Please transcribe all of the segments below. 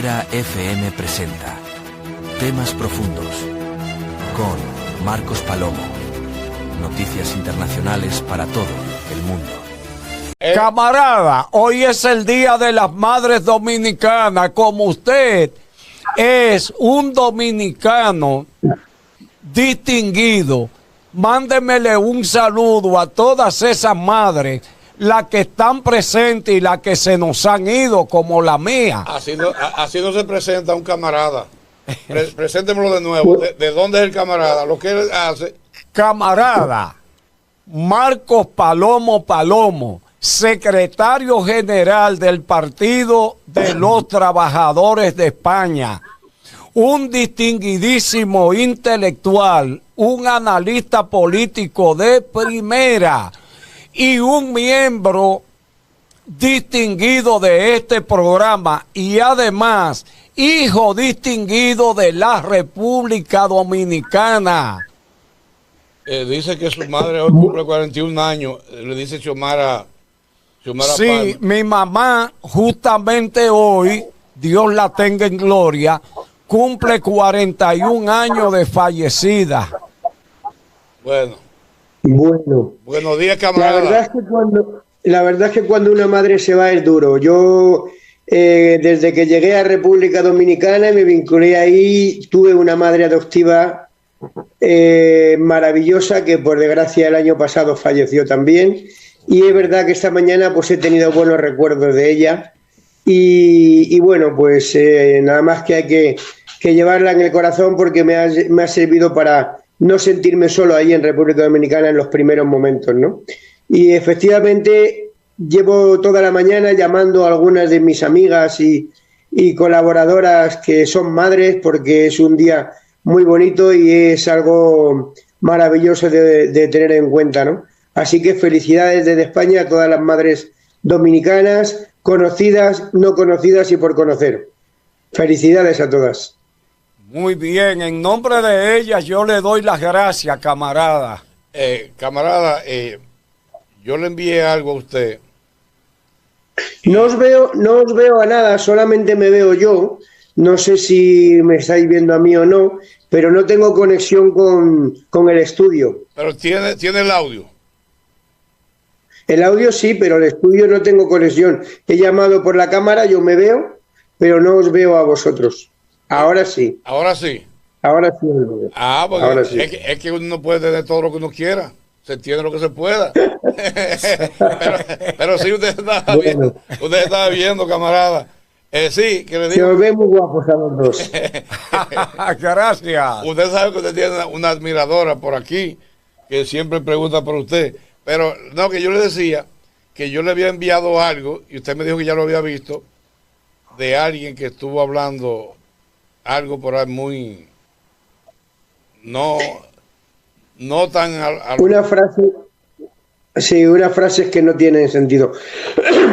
Primavera FM presenta Temas Profundos con Marcos Palomo. Noticias internacionales para todo el mundo. Camarada, hoy es el Día de las Madres Dominicanas. Como usted es un dominicano distinguido, mándemele un saludo a todas esas madres, las que están presentes y las que se nos han ido, como la mía. Así no se presenta un camarada. Preséntemelo de nuevo. ¿De dónde es el camarada? Lo que él hace. Camarada, Marcos Palomo, secretario general del Partido de los Trabajadores de España, un distinguidísimo intelectual, un analista político de primera y un miembro distinguido de este programa y además hijo distinguido de la República Dominicana. Dice que su madre hoy cumple 41 años, le dice Xiomara sí, Palma. Mi mamá justamente hoy, Dios la tenga en gloria, cumple 41 años de fallecida. Bueno. Buenos días, camarada. La verdad es que cuando una madre se va es duro. Yo, desde que llegué a República Dominicana y me vinculé ahí, tuve una madre adoptiva maravillosa que por desgracia el año pasado falleció también. Y es verdad que esta mañana pues he tenido buenos recuerdos de ella. Y bueno, pues nada más que hay que llevarla en el corazón porque me ha servido para no sentirme solo ahí en República Dominicana en los primeros momentos, ¿no? Y efectivamente llevo toda la mañana llamando a algunas de mis amigas y colaboradoras que son madres porque es un día muy bonito y es algo maravilloso de tener en cuenta, ¿no? Así que felicidades desde España a todas las madres dominicanas, conocidas, no conocidas y por conocer. Felicidades a todas. Muy bien, en nombre de ellas yo le doy las gracias, camarada. Camarada, yo le envié algo a usted. No os veo a nada, solamente me veo yo. No sé si me estáis viendo a mí o no, pero no tengo conexión con el estudio. Pero tiene el audio. El audio sí, pero el estudio no tengo conexión. He llamado por la cámara, yo me veo, pero no os veo a vosotros. Ahora sí. Ahora sí. Ahora sí. Porque ahora sí. Es que uno no puede tener todo lo que uno quiera. Se entiende lo que se pueda. pero sí, usted estaba viendo, camarada. Sí, que le digo. Se os ve muy guapos a los dos. Gracias. Usted sabe que usted tiene una admiradora por aquí que siempre pregunta por usted. Pero no, que yo le decía que yo le había enviado algo y usted me dijo que ya lo había visto de alguien que estuvo hablando algo por ahí muy no tan una frase. Sí, unas frases que no tienen sentido.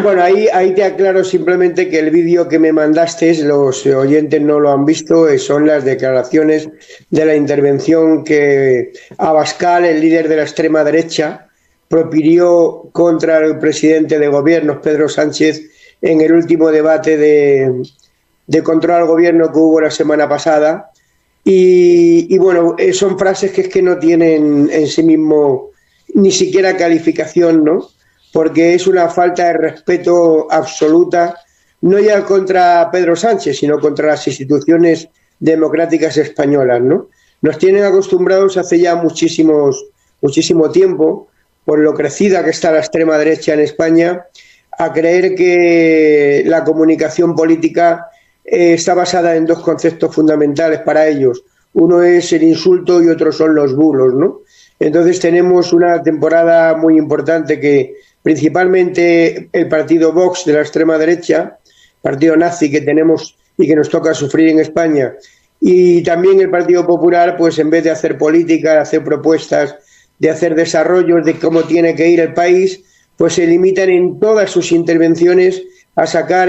Bueno, ahí te aclaro simplemente que el vídeo que me mandaste, los oyentes no lo han visto, son las declaraciones de la intervención que Abascal, el líder de la extrema derecha, propirió contra el presidente de gobierno, Pedro Sánchez, en el último debate de control al gobierno que hubo la semana pasada. Y bueno, son frases que es que no tienen en sí mismo ni siquiera calificación, ¿no? Porque es una falta de respeto absoluta, no ya contra Pedro Sánchez, sino contra las instituciones democráticas españolas, ¿no? Nos tienen acostumbrados hace ya muchísimo tiempo, por lo crecida que está la extrema derecha en España, a creer que la comunicación política está basada en dos conceptos fundamentales para ellos. Uno es el insulto y otro son los bulos, ¿no? Entonces tenemos una temporada muy importante que principalmente el partido Vox de la extrema derecha, partido nazi que tenemos y que nos toca sufrir en España, y también el Partido Popular, pues en vez de hacer política, de hacer propuestas, de hacer desarrollos de cómo tiene que ir el país, pues se limitan en todas sus intervenciones a sacar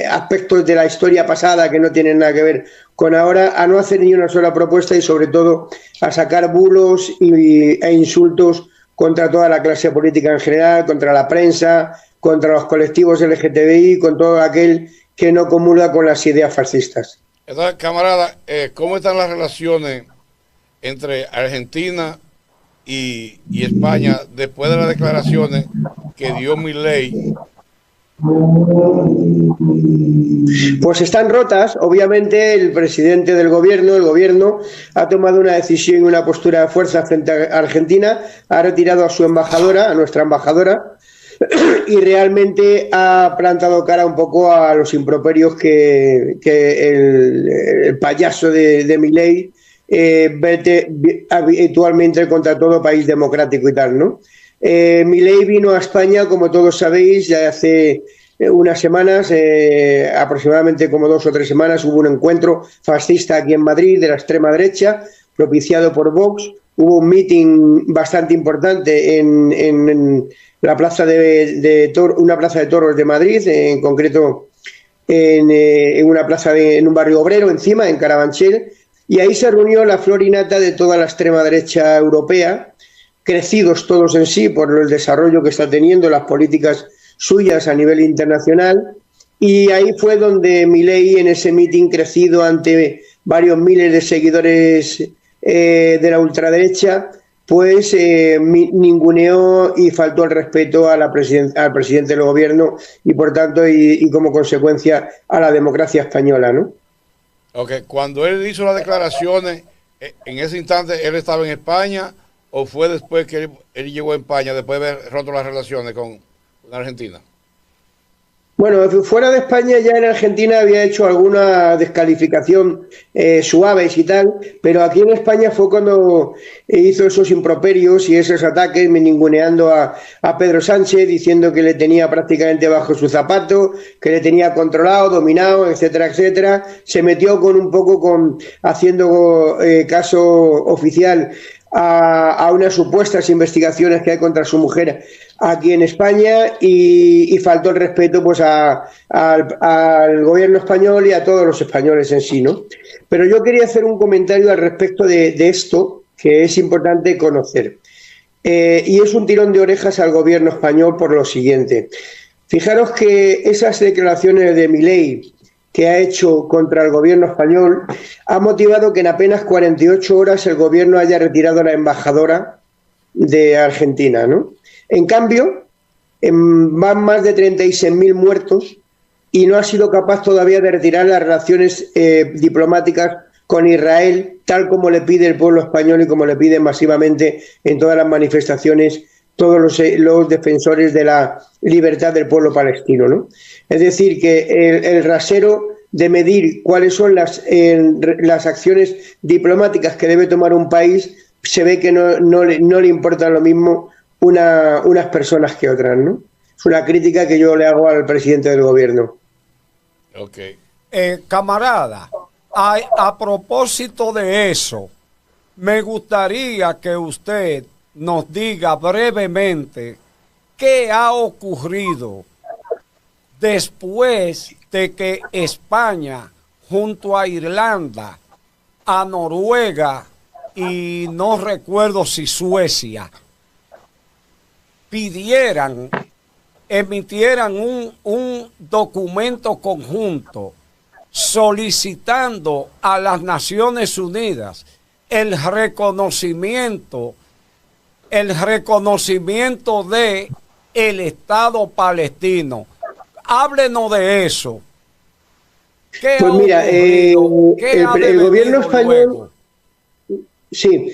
aspectos de la historia pasada que no tienen nada que ver con ahora, a no hacer ni una sola propuesta y sobre todo a sacar bulos e insultos contra toda la clase política en general, contra la prensa, contra los colectivos LGTBI, con todo aquel que no comulga con las ideas fascistas. Entonces, camarada, ¿cómo están las relaciones entre Argentina y España después de las declaraciones que dio Milei? Pues están rotas. Obviamente el presidente del gobierno, el gobierno, ha tomado una decisión y una postura de fuerza frente a Argentina, ha retirado a su embajadora, a nuestra embajadora, y realmente ha plantado cara un poco a los improperios que el payaso de Milei vete habitualmente contra todo país democrático y tal, ¿no? Milei vino a España, como todos sabéis, ya hace unas semanas, aproximadamente como 2 o 3 semanas, hubo un encuentro fascista aquí en Madrid de la extrema derecha, propiciado por Vox. Hubo un meeting bastante importante en la plaza una plaza de toros de Madrid, en concreto en una plaza en un barrio obrero, encima, en Carabanchel, y ahí se reunió la flor y nata de toda la extrema derecha europea, crecidos todos en sí por el desarrollo que está teniendo las políticas suyas a nivel internacional, y ahí fue donde Milei, en ese mitin crecido ante varios miles de seguidores de la ultraderecha, pues ninguneó y faltó el respeto al presidente del gobierno y por tanto y como consecuencia a la democracia española, ¿no? Okay. Cuando él hizo las declaraciones, en ese instante él estaba en España, ¿o fue después que él llegó a España, después de haber roto las relaciones con Argentina? Bueno, fuera de España ya en Argentina había hecho alguna descalificación suaves y tal, pero aquí en España fue cuando hizo esos improperios y esos ataques, ninguneando a Pedro Sánchez, diciendo que le tenía prácticamente bajo su zapato, que le tenía controlado, dominado, etcétera, etcétera. Se metió haciendo caso oficial a unas supuestas investigaciones que hay contra su mujer aquí en España y faltó el respeto pues al gobierno español y a todos los españoles en sí, ¿no? Pero yo quería hacer un comentario al respecto de esto que es importante conocer, y es un tirón de orejas al gobierno español por lo siguiente. Fijaros que esas declaraciones de Milei que ha hecho contra el gobierno español ha motivado que en apenas 48 horas el gobierno haya retirado a la embajadora de Argentina, ¿no? En cambio, van más de 36.000 muertos y no ha sido capaz todavía de retirar las relaciones diplomáticas con Israel, tal como le pide el pueblo español y como le piden masivamente en todas las manifestaciones todos los defensores de la libertad del pueblo palestino, ¿no? Es decir, que el rasero de medir cuáles son las acciones diplomáticas que debe tomar un país, se ve que no le importa lo mismo unas personas que otras, ¿no? Es una crítica que yo le hago al presidente del gobierno. Okay. Camarada, a propósito de eso, me gustaría que usted nos diga brevemente qué ha ocurrido después de que España, junto a Irlanda, a Noruega y no recuerdo si Suecia, emitieran un documento conjunto solicitando a las Naciones Unidas el reconocimiento de el Estado palestino. Háblenos de eso. Pues mira, el gobierno español... Luego? Sí,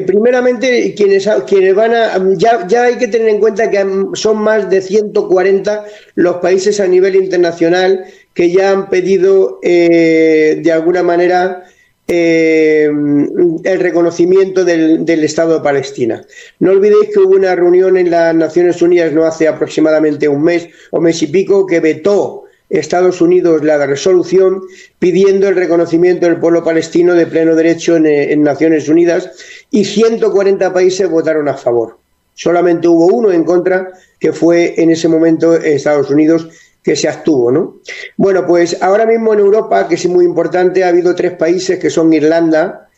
primeramente quienes van a... Ya hay que tener en cuenta que son más de 140 los países a nivel internacional que ya han pedido de alguna manera el reconocimiento del Estado de Palestina. No olvidéis que hubo una reunión en las Naciones Unidas no hace aproximadamente un mes o mes y pico que vetó Estados Unidos la resolución pidiendo el reconocimiento del pueblo palestino de pleno derecho en Naciones Unidas, y 140 países votaron a favor. Solamente hubo uno en contra, que fue en ese momento Estados Unidos, que se abstuvo, ¿no? Bueno, pues ahora mismo en Europa, que es muy importante, ha habido 3 países que son Irlanda,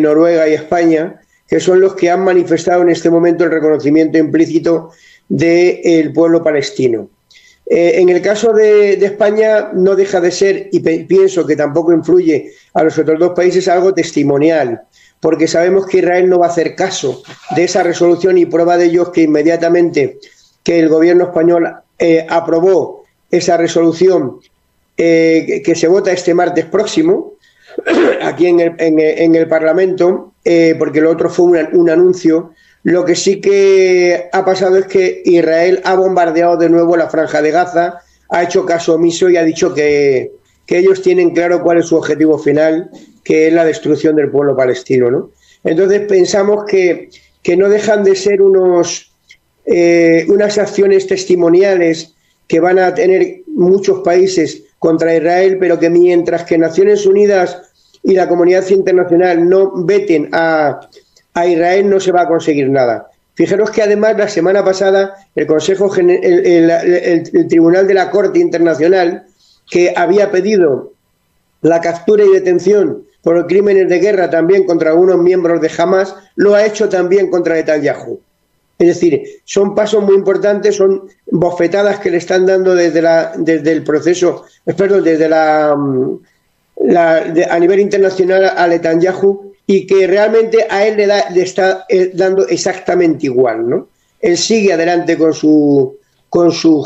Noruega y España, que son los que han manifestado en este momento el reconocimiento implícito del pueblo palestino. En el caso de España no deja de ser, y pienso que tampoco influye a los otros dos países, algo testimonial, porque sabemos que Israel no va a hacer caso de esa resolución, y prueba de ello es que inmediatamente que el gobierno español aprobó esa resolución que se vota este martes próximo aquí en el Parlamento, porque lo otro fue un anuncio. Lo que sí que ha pasado es que Israel ha bombardeado de nuevo la Franja de Gaza, ha hecho caso omiso y ha dicho que ellos tienen claro cuál es su objetivo final, que es la destrucción del pueblo palestino, ¿no? Entonces pensamos que no dejan de ser unas acciones testimoniales que van a tener muchos países contra Israel, pero que mientras que Naciones Unidas y la comunidad internacional no veten a Israel, no se va a conseguir nada. Fijaros que además la semana pasada el Tribunal de la Corte Internacional, que había pedido la captura y detención por crímenes de guerra también contra algunos miembros de Hamas, lo ha hecho también contra Netanyahu. Es decir, son pasos muy importantes, son bofetadas que le están dando desde el proceso, a nivel internacional a Netanyahu, y que realmente a él le está dando exactamente igual, ¿no? Él sigue adelante con su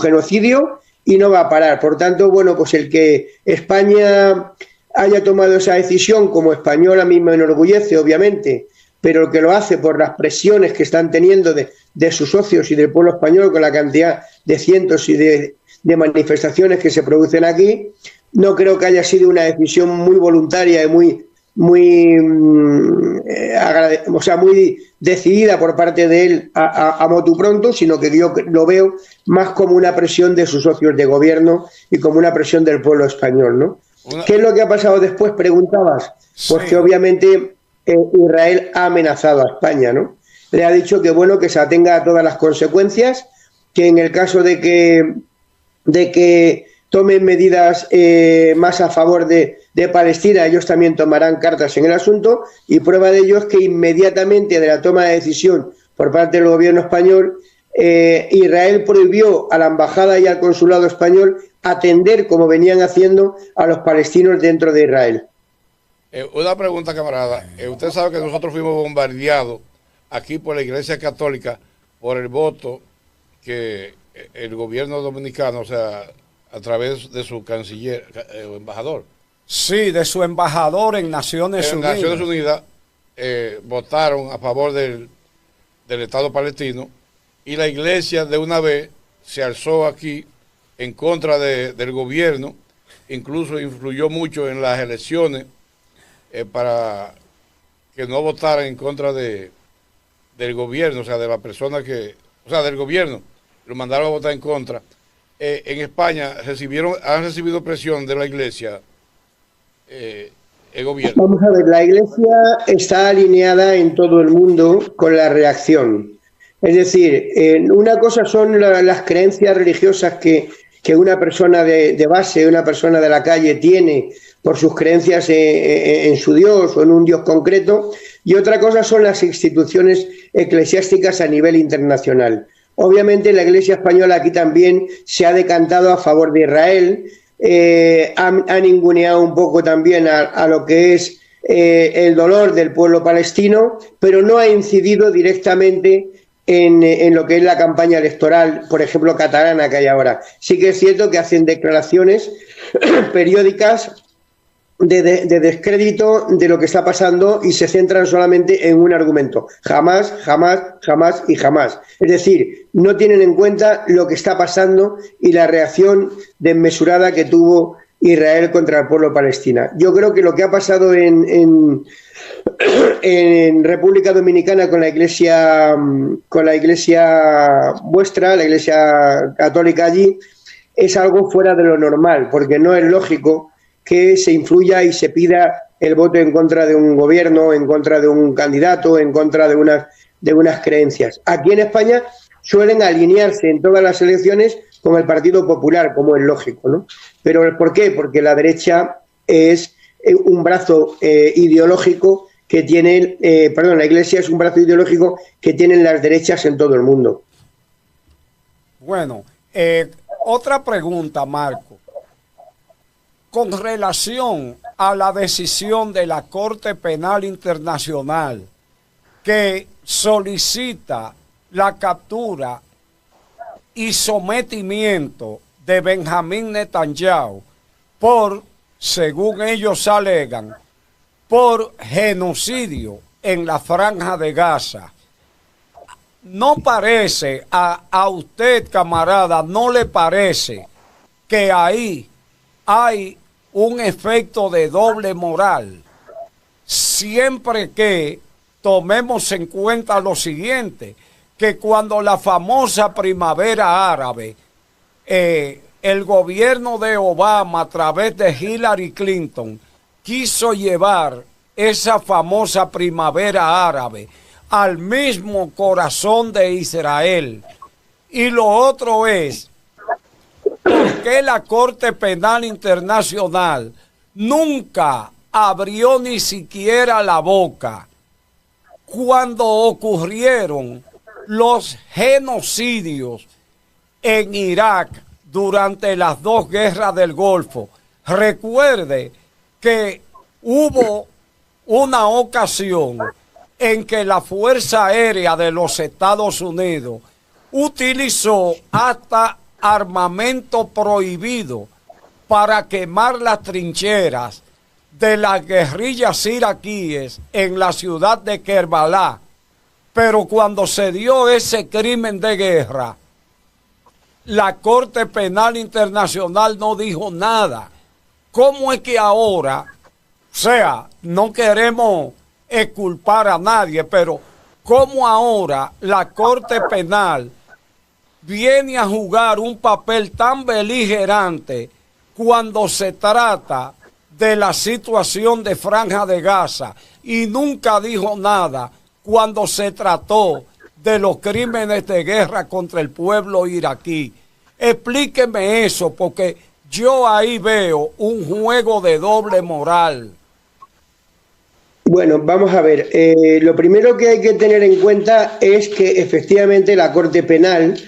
genocidio y no va a parar. Por tanto, bueno, pues el que España haya tomado esa decisión como española, a mí me enorgullece, obviamente, pero el que lo hace por las presiones que están teniendo de sus socios y del pueblo español, con la cantidad de cientos y de manifestaciones que se producen aquí, no creo que haya sido una decisión muy voluntaria y muy decidida por parte de él a motu pronto, sino que yo lo veo más como una presión de sus socios de gobierno y como una presión del pueblo español, ¿no? ¿Qué es lo que ha pasado después? Preguntabas. Pues sí, que obviamente Israel ha amenazado a España, ¿no? Le ha dicho que bueno, que se atenga a todas las consecuencias, que en el caso de que tomen medidas más a favor de Palestina, ellos también tomarán cartas en el asunto, y prueba de ello es que inmediatamente de la toma de decisión por parte del gobierno español, Israel prohibió a la embajada y al consulado español atender, como venían haciendo, a los palestinos dentro de Israel. Una pregunta, camarada. Usted sabe que nosotros fuimos bombardeados aquí por la Iglesia Católica por el voto que el gobierno dominicano, o sea, a través de su canciller o embajador. Sí, de su embajador en Naciones Unidas. En Naciones Unidas votaron a favor del Estado palestino, y la iglesia de una vez se alzó aquí en contra del gobierno, incluso influyó mucho en las elecciones para que no votaran en contra del gobierno, o sea, de la persona del gobierno, lo mandaron a votar en contra. En España han recibido presión de la iglesia, el gobierno. Vamos a ver, la iglesia está alineada en todo el mundo con la reacción. Es decir, una cosa son las creencias religiosas que una persona de base, una persona de la calle tiene por sus creencias en su Dios o en un Dios concreto, y otra cosa son las instituciones eclesiásticas a nivel internacional. Obviamente la Iglesia española aquí también se ha decantado a favor de Israel, ha ninguneado un poco también a lo que es el dolor del pueblo palestino, pero no ha incidido directamente en lo que es la campaña electoral, por ejemplo, catalana que hay ahora. Sí que es cierto que hacen declaraciones periódicas de descrédito de lo que está pasando y se centran solamente en un argumento: jamás, jamás, jamás y jamás. Es decir, no tienen en cuenta lo que está pasando y la reacción desmesurada que tuvo Israel contra el pueblo palestino. Yo creo que lo que ha pasado en República Dominicana con la iglesia vuestra, la iglesia católica allí, es algo fuera de lo normal, porque no es lógico que se influya y se pida el voto en contra de un gobierno, en contra de un candidato, en contra de unas creencias. Aquí en España suelen alinearse en todas las elecciones con el Partido Popular, como es lógico, ¿no? Pero ¿por qué? Porque la derecha es un brazo ideológico que tiene, la Iglesia es un brazo ideológico que tienen las derechas en todo el mundo. Bueno, otra pregunta, Marco. Con relación a la decisión de la Corte Penal Internacional que solicita la captura y sometimiento de Benjamín Netanyahu por, según ellos alegan, por genocidio en la Franja de Gaza. ¿No parece a usted, camarada, no le parece que ahí hay un efecto de doble moral? Siempre que tomemos en cuenta lo siguiente, que cuando la famosa primavera árabe, el gobierno de Obama a través de Hillary Clinton quiso llevar esa famosa primavera árabe al mismo corazón de Israel. Y lo otro es, ¿por qué la Corte Penal Internacional nunca abrió ni siquiera la boca cuando ocurrieron los genocidios en Irak durante las dos guerras del Golfo? Recuerde que hubo una ocasión en que la Fuerza Aérea de los Estados Unidos utilizó hasta armamento prohibido para quemar las trincheras de las guerrillas iraquíes en la ciudad de Kerbala. Pero cuando se dio ese crimen de guerra, la Corte Penal Internacional no dijo nada. ¿Cómo es que ahora, o sea, no queremos culpar a nadie, pero cómo ahora la Corte Penal viene a jugar un papel tan beligerante cuando se trata de la situación de Franja de Gaza y nunca dijo nada cuando se trató de los crímenes de guerra contra el pueblo iraquí? Explíqueme eso, porque yo ahí veo un juego de doble moral. Bueno, vamos a ver. Lo primero que hay que tener en cuenta es que efectivamente la Corte Penal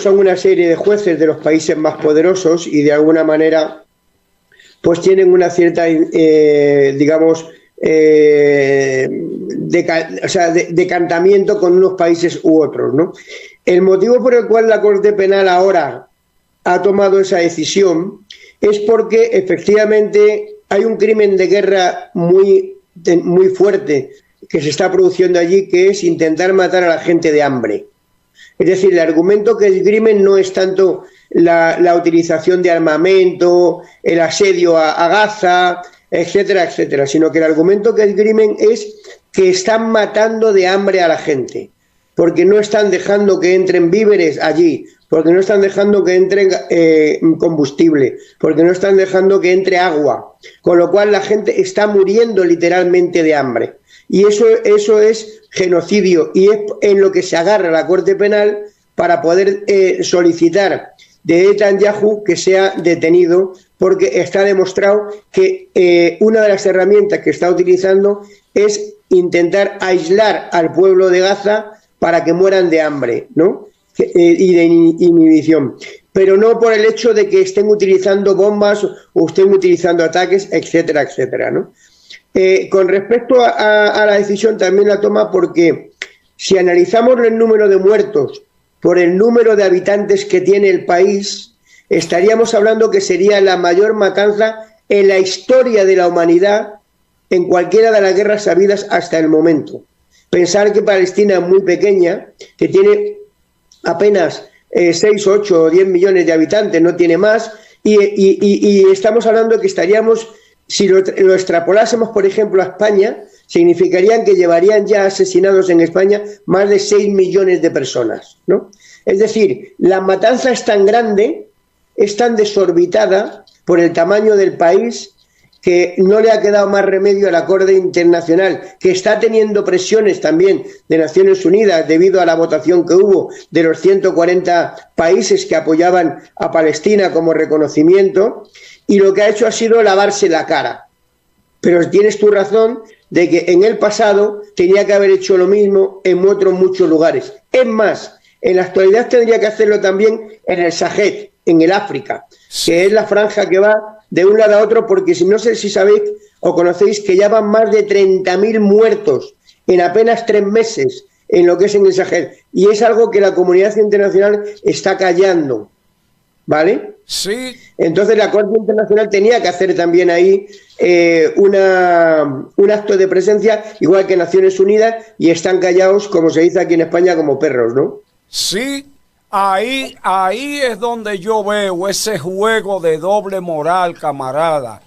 son una serie de jueces de los países más poderosos y de alguna manera pues tienen una cierta, digamos, decantamiento con unos países u otros, ¿no? El motivo por el cual la Corte Penal ahora ha tomado esa decisión es porque efectivamente hay un crimen de guerra muy fuerte que se está produciendo allí, que es intentar matar a la gente de hambre. Es decir, el argumento que esgrimen no es tanto la utilización de armamento, el asedio a Gaza, etcétera, etcétera, sino que el argumento que esgrimen es que están matando de hambre a la gente, porque no están dejando que entren víveres allí, porque no están dejando que entre combustible, porque no están dejando que entre agua, con lo cual la gente está muriendo literalmente de hambre. Y eso es genocidio, y es en lo que se agarra la Corte Penal para poder solicitar de Netanyahu que sea detenido, porque está demostrado que una de las herramientas que está utilizando es intentar aislar al pueblo de Gaza para que mueran de hambre, ¿no? Y de inhibición, pero no por el hecho de que estén utilizando bombas o estén utilizando ataques, etcétera, etcétera, ¿no? Con respecto a la decisión también la toma porque si analizamos el número de muertos por el número de habitantes que tiene el país, estaríamos hablando que sería la mayor matanza en la historia de la humanidad en cualquiera de las guerras habidas hasta el momento. Pensar que Palestina es muy pequeña, que tiene apenas 6, 8 o 10 millones de habitantes, no tiene más, y estamos hablando de que estaríamos, si lo extrapolásemos, por ejemplo, a España, significarían que llevarían ya asesinados en España más de 6 millones de personas, ¿no? Es decir, la matanza es tan grande, es tan desorbitada por el tamaño del país, que no le ha quedado más remedio a la Corte Internacional, que está teniendo presiones también de Naciones Unidas debido a la votación que hubo de los 140 países que apoyaban a Palestina como reconocimiento, y lo que ha hecho ha sido lavarse la cara. Pero tienes tu razón de que en el pasado tenía que haber hecho lo mismo en muchos lugares. Es más, en la actualidad tendría que hacerlo también en el Sahel, en el África, que es la franja que va de un lado a otro, porque no sé si sabéis o conocéis que ya van más de 30.000 muertos en apenas 3 meses en lo que es en el Sahel, y es algo que la comunidad internacional está callando, ¿vale? Sí. Entonces la Corte Internacional tenía que hacer también ahí un acto de presencia, igual que Naciones Unidas, y están callados, como se dice aquí en España, como perros, ¿no? Sí, ahí es donde yo veo ese juego de doble moral, camarada.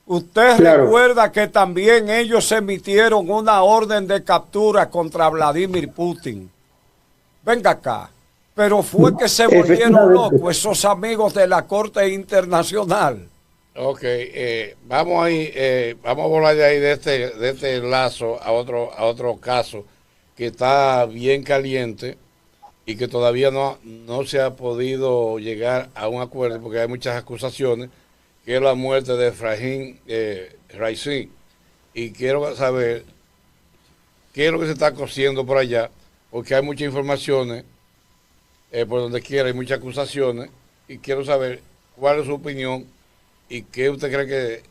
Usted recuerda que también ellos emitieron una orden de captura contra Vladimir Putin. Venga acá. Pero fue que se volvieron locos esos amigos de la Corte Internacional. Ok, vamos ahí, vamos a volar de ahí de este lazo a otro caso que está bien caliente y que todavía no se ha podido llegar a un acuerdo porque hay muchas acusaciones, que es la muerte de Fahim Raisi. Y quiero saber qué es lo que se está cociendo por allá, porque hay muchas informaciones, por donde quiera hay muchas acusaciones, y quiero saber cuál es su opinión y qué usted cree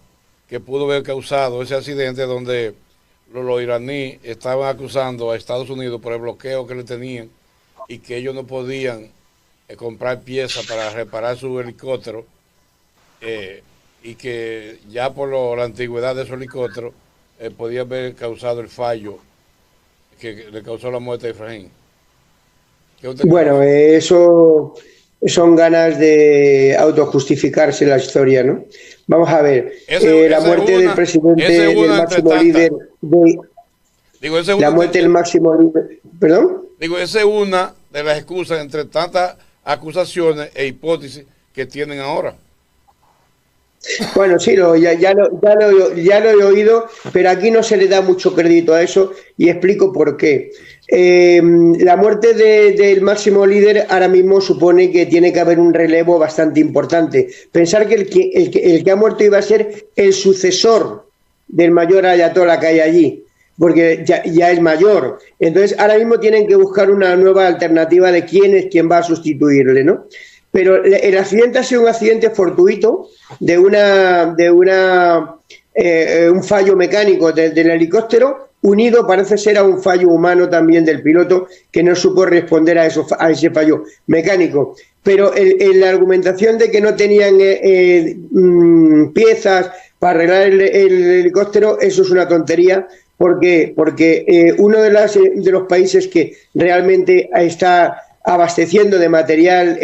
que pudo haber causado ese accidente donde los iraníes estaban acusando a Estados Unidos por el bloqueo que le tenían y que ellos no podían comprar piezas para reparar su helicóptero, y que ya por la antigüedad de esos helicópteros podía haber causado el fallo que le causó la muerte de Efraín. Bueno, eso son ganas de autojustificarse la historia, ¿no? Vamos a ver, la muerte del presidente, del máximo líder la muerte del máximo líder, ¿perdón? Digo, esa es una de las excusas entre tantas acusaciones e hipótesis que tienen ahora. Bueno, sí, ya lo he oído, pero aquí no se le da mucho crédito a eso y explico por qué. La muerte del máximo líder ahora mismo supone que tiene que haber un relevo bastante importante. Pensar que el que ha muerto iba a ser el sucesor del mayor ayatolá que hay allí, porque ya es mayor. Entonces, ahora mismo tienen que buscar una nueva alternativa de quién va a sustituirle, ¿no? Pero el accidente ha sido un accidente fortuito de un fallo mecánico del helicóptero, unido parece ser a un fallo humano también del piloto que no supo responder a ese fallo mecánico. Pero la argumentación de que no tenían piezas para arreglar el helicóptero, eso es una tontería, porque uno de los países que realmente está abasteciendo de material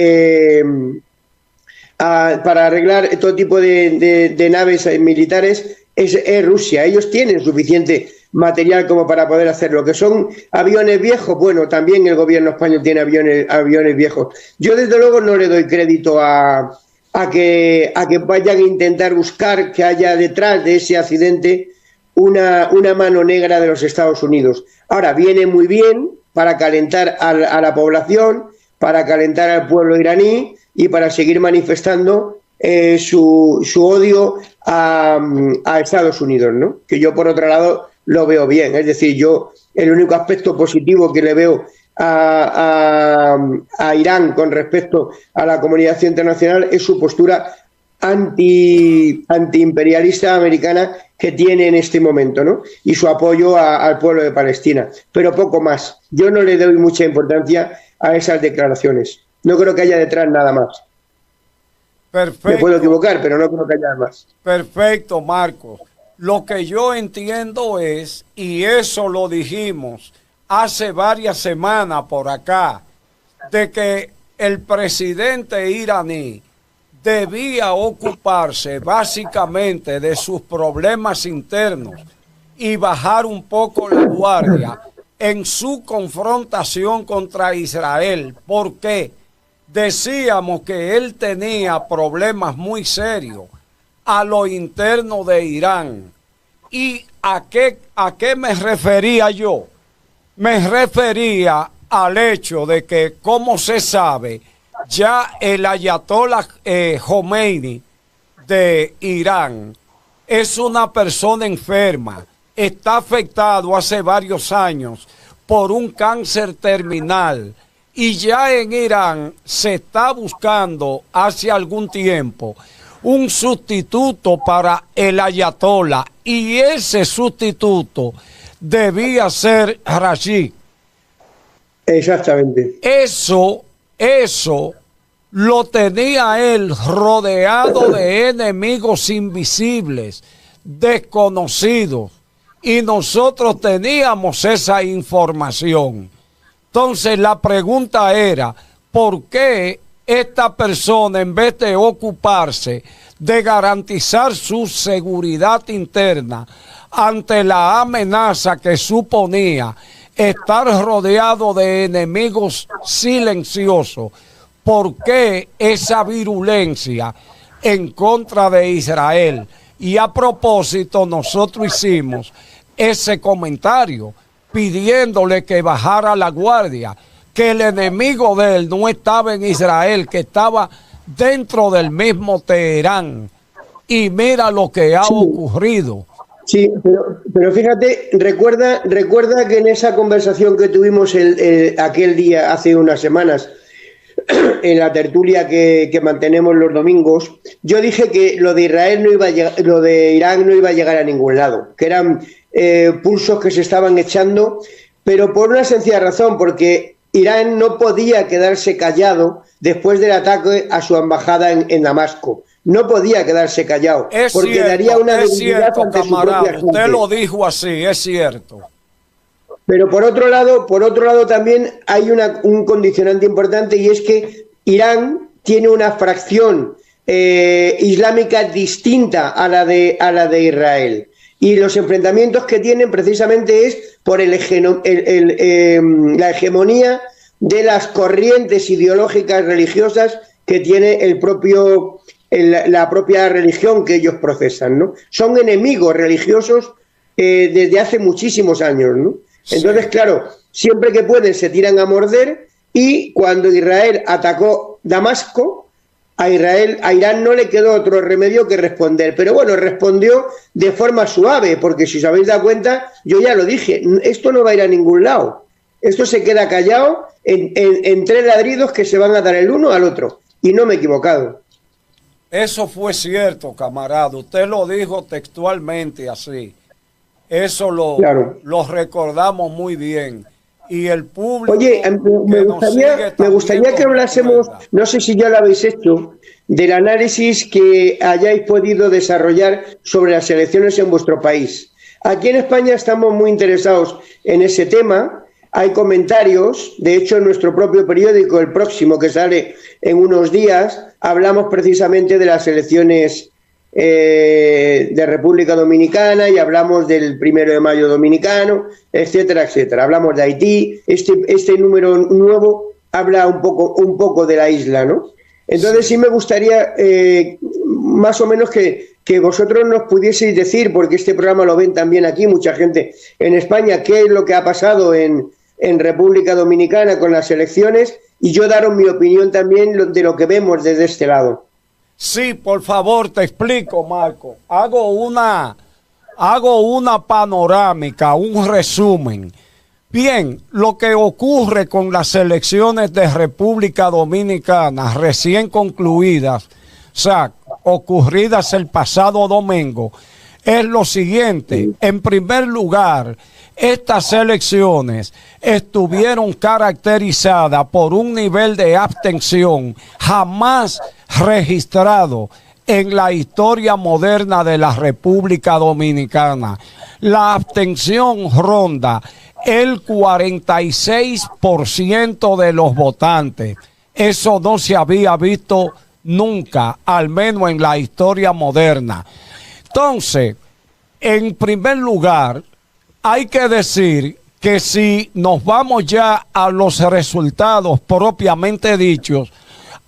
para arreglar todo tipo de naves militares es Rusia. Ellos tienen suficiente material como para poder hacerlo. Que son aviones viejos, bueno, también el gobierno español tiene aviones viejos. Yo desde luego no le doy crédito a que vayan a intentar buscar que haya detrás de ese accidente una mano negra de los Estados Unidos. Ahora, viene muy bien para calentar a la población, para calentar al pueblo iraní y para seguir manifestando su odio a Estados Unidos, ¿no? Que yo, por otro lado, lo veo bien. Es decir, yo el único aspecto positivo que le veo a Irán con respecto a la comunidad internacional es su postura antiimperialista americana que tiene en este momento, ¿no? Y su apoyo al pueblo de Palestina. Pero poco más. Yo no le doy mucha importancia a esas declaraciones. No creo que haya detrás nada más. Perfecto. Me puedo equivocar, pero no creo que haya más. Perfecto, Marcos. Lo que yo entiendo es, y eso lo dijimos hace varias semanas por acá, de que el presidente iraní debía ocuparse básicamente de sus problemas internos y bajar un poco la guardia en su confrontación contra Israel, porque decíamos que él tenía problemas muy serios a lo interno de Irán. ¿Y a qué me refería yo? Me refería al hecho de que, como se sabe, ya el ayatollah Khomeini de Irán es una persona enferma, está afectado hace varios años por un cáncer terminal Y ya en Irán se está buscando hace algún tiempo un sustituto para el ayatolá, y ese sustituto debía ser Rashid. Exactamente. Eso lo tenía él rodeado de enemigos invisibles, desconocidos, y nosotros teníamos esa información. Entonces la pregunta era, ¿por qué esta persona, en vez de ocuparse de garantizar su seguridad interna ante la amenaza que suponía estar rodeado de enemigos silenciosos, por qué esa virulencia en contra de Israel? Y a propósito, nosotros hicimos ese comentario pidiéndole que bajara la guardia, que el enemigo de él no estaba en Israel, que estaba dentro del mismo Teherán. Y mira lo que ha ocurrido. Sí, pero fíjate, recuerda que en esa conversación que tuvimos aquel día, hace unas semanas, en la tertulia que mantenemos los domingos, yo dije que lo de Israel no iba a llegar, lo de Irán no iba a llegar a ningún lado, que eran pulsos que se estaban echando, pero por una sencilla razón, porque Irán no podía quedarse callado después del ataque a su embajada en Damasco. No podía quedarse callado, porque daría una debilidad ante su propia gente. Usted lo dijo así, es cierto. Pero por otro lado también hay un condicionante importante, y es que Irán tiene una fracción islámica distinta a la de Israel. Y los enfrentamientos que tienen precisamente es por la hegemonía de las corrientes ideológicas religiosas que tiene la propia religión que ellos profesan, ¿no? Son enemigos religiosos desde hace muchísimos años, ¿no? Entonces, claro, siempre que pueden se tiran a morder, y cuando Israel atacó Damasco, a Irán no le quedó otro remedio que responder. Pero bueno, respondió de forma suave, porque si os habéis dado cuenta, yo ya lo dije, esto no va a ir a ningún lado. Esto se queda callado en tres ladridos que se van a dar el uno al otro. Y no me he equivocado. Eso fue cierto, camarada. Usted lo dijo textualmente así. Eso lo recordamos muy bien. Y el público... Oye, me gustaría que hablásemos, no sé si ya lo habéis hecho, del análisis que hayáis podido desarrollar sobre las elecciones en vuestro país. Aquí en España estamos muy interesados en ese tema. Hay comentarios, de hecho en nuestro propio periódico, el próximo, que sale en unos días, hablamos precisamente de las elecciones de República Dominicana, y hablamos del 1 de mayo dominicano, etcétera, etcétera. Hablamos de Haití. Este número nuevo habla un poco de la isla, ¿no? Entonces sí me gustaría más o menos que vosotros nos pudieseis decir, porque este programa lo ven también aquí mucha gente en España, qué es lo que ha pasado en República Dominicana con las elecciones, y yo daros mi opinión también de lo que vemos desde este lado. Sí, por favor, te explico, Marco. Hago una panorámica, un resumen. Bien, lo que ocurre con las elecciones de República Dominicana recién concluidas, o sea, ocurridas el pasado domingo, es lo siguiente. En primer lugar, estas elecciones estuvieron caracterizadas por un nivel de abstención jamás registrado en la historia moderna de la República Dominicana. La abstención ronda el 46% de los votantes. Eso no se había visto nunca, al menos en la historia moderna. Entonces, en primer lugar, hay que decir que si nos vamos ya a los resultados propiamente dichos,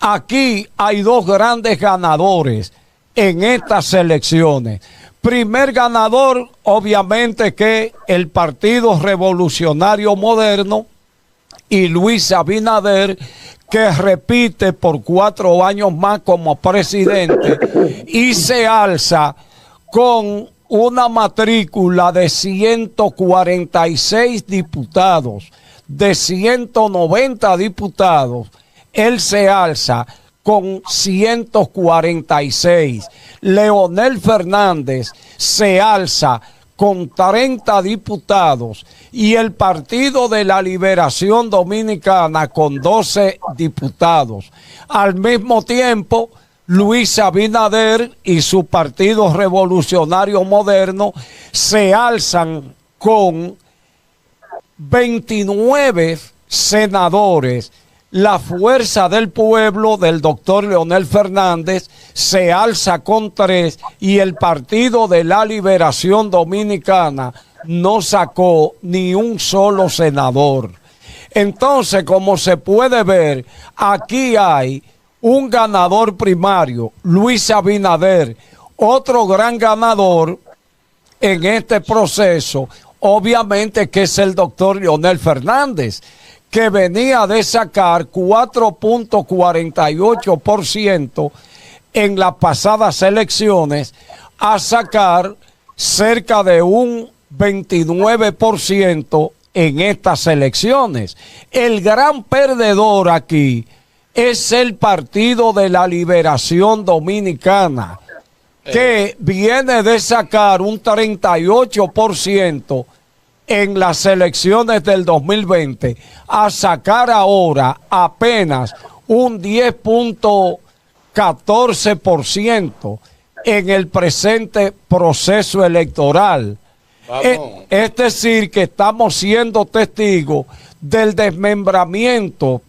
aquí hay dos grandes ganadores en estas elecciones. Primer ganador, obviamente, que el Partido Revolucionario Moderno y Luis Abinader, que repite por 4 años más como presidente y se alza con una matrícula de 146 diputados, de 190 diputados, él se alza con 146. Leonel Fernández se alza con 30 diputados y el Partido de la Liberación Dominicana con 12 diputados. Al mismo tiempo, Luis Abinader y su Partido Revolucionario Moderno se alzan con 29 senadores. La Fuerza del Pueblo del doctor Leonel Fernández se alza con 3 y el Partido de la Liberación Dominicana no sacó ni un solo senador. Entonces, como se puede ver, aquí hay un ganador primario, Luis Abinader, otro gran ganador en este proceso, obviamente que es el doctor Leonel Fernández, que venía de sacar 4.48% en las pasadas elecciones a sacar cerca de un 29% en estas elecciones. El gran perdedor aquí es el Partido de la Liberación Dominicana, que viene de sacar un 38% en las elecciones del 2020 a sacar ahora apenas un 10.14% en el presente proceso electoral. Es decir, que estamos siendo testigos del desmembramiento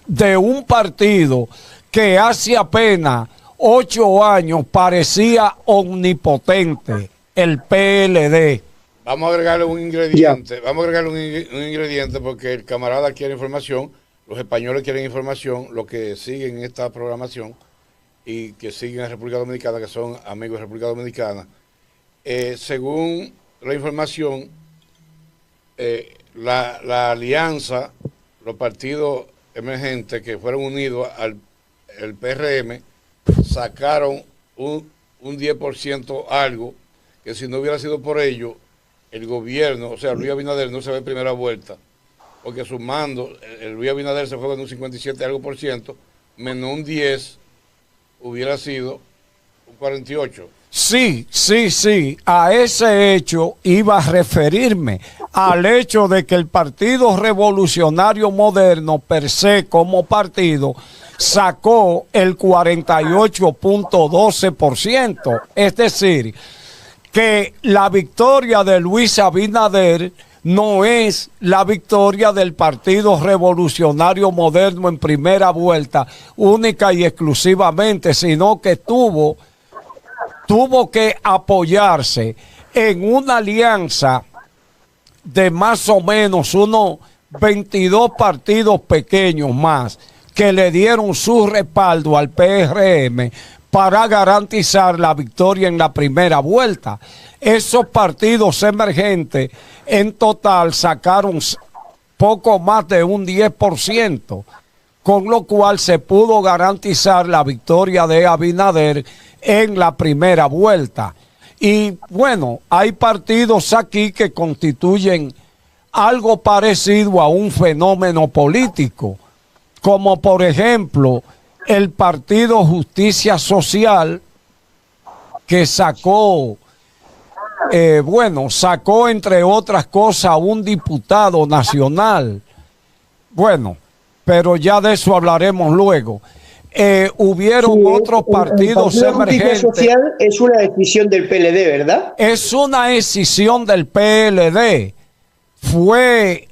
de un partido que hace apenas 8 años parecía omnipotente, el PLD. Vamos a agregarle un ingrediente, un ingrediente porque el camarada quiere información, los españoles quieren información, los que siguen esta programación y que siguen a República Dominicana, que son amigos de República Dominicana. Según la información, la alianza, los partidos emergentes que fueron unidos al PRM, sacaron un 10% algo, que si no hubiera sido por ello, el gobierno, o sea, Luis Abinader no se ve en primera vuelta, porque sumando, el Luis Abinader se fue con un 57 algo por ciento, menos un 10, hubiera sido un 48. Sí, a ese hecho iba a referirme, al hecho de que el Partido Revolucionario Moderno, per se como partido, sacó el 48.12%, es decir, que la victoria de Luis Abinader no es la victoria del Partido Revolucionario Moderno en primera vuelta, única y exclusivamente, sino que tuvo que apoyarse en una alianza de más o menos unos 22 partidos pequeños más que le dieron su respaldo al PRM para garantizar la victoria en la primera vuelta. Esos partidos emergentes en total sacaron poco más de un 10%, con lo cual se pudo garantizar la victoria de Abinader en la primera vuelta. Y bueno, hay partidos aquí que constituyen algo parecido a un fenómeno político, como por ejemplo el Partido Justicia Social, que sacó entre otras cosas un diputado nacional. Bueno, pero ya de eso hablaremos luego. Hubieron otros partidos emergentes. Social es una decisión del PLD, ¿verdad? Es una decisión del PLD. Fue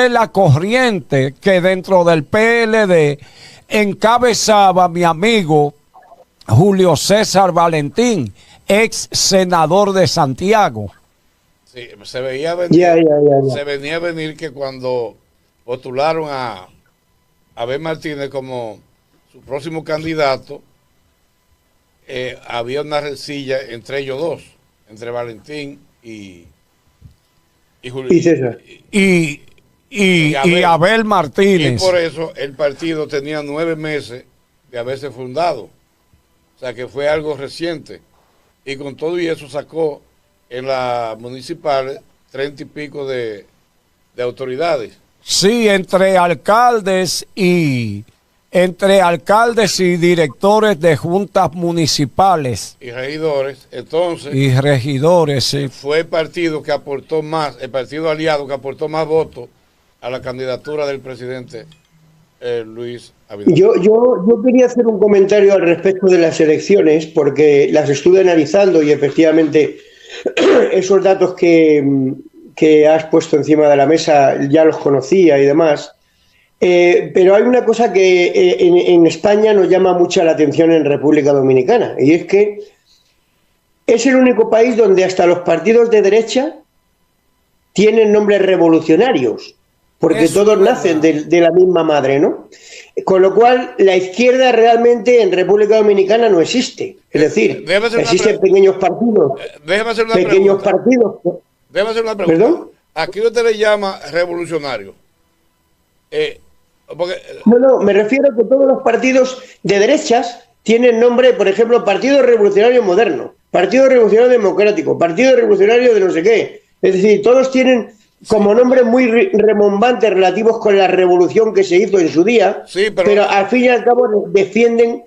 la corriente que dentro del PLD encabezaba mi amigo Julio César Valentín, ex senador de Santiago. Sí, se veía venir, se venía a venir que cuando postularon a Abel Martínez como su próximo candidato, había una rencilla entre ellos dos, entre Valentín y Julio. Y César. Y Abel Martínez. Y por eso el partido tenía 9 meses de haberse fundado. O sea que fue algo reciente. Y con todo y eso sacó en las municipales 30 y pico de autoridades. Sí, entre alcaldes y directores de juntas municipales. Y regidores, entonces. Y regidores, sí. Fue el partido que aportó más, el partido aliado que aportó más votos a la candidatura del presidente Luis Abinader. Yo quería hacer un comentario al respecto de las elecciones, porque las estuve analizando y efectivamente esos datos que has puesto encima de la mesa ya los conocía y demás. Pero hay una cosa que en España nos llama mucha la atención en República Dominicana, y es que es el único país donde hasta los partidos de derecha tienen nombres revolucionarios, porque todos nacen de la misma madre, ¿no? Con lo cual, la izquierda realmente en República Dominicana no existe. Es decir, existen pequeños partidos. Déjame hacer una pequeños pregunta. partidos. Déjame hacer una pregunta. ¿Perdón? ¿A qué usted le llama revolucionario? No, me refiero a que todos los partidos de derechas tienen nombre, por ejemplo, Partido Revolucionario Moderno, Partido Revolucionario Democrático, Partido Revolucionario de no sé qué. Es decir, todos tienen como nombres muy remombantes relativos con la revolución que se hizo en su día, sí, pero al fin y al cabo defienden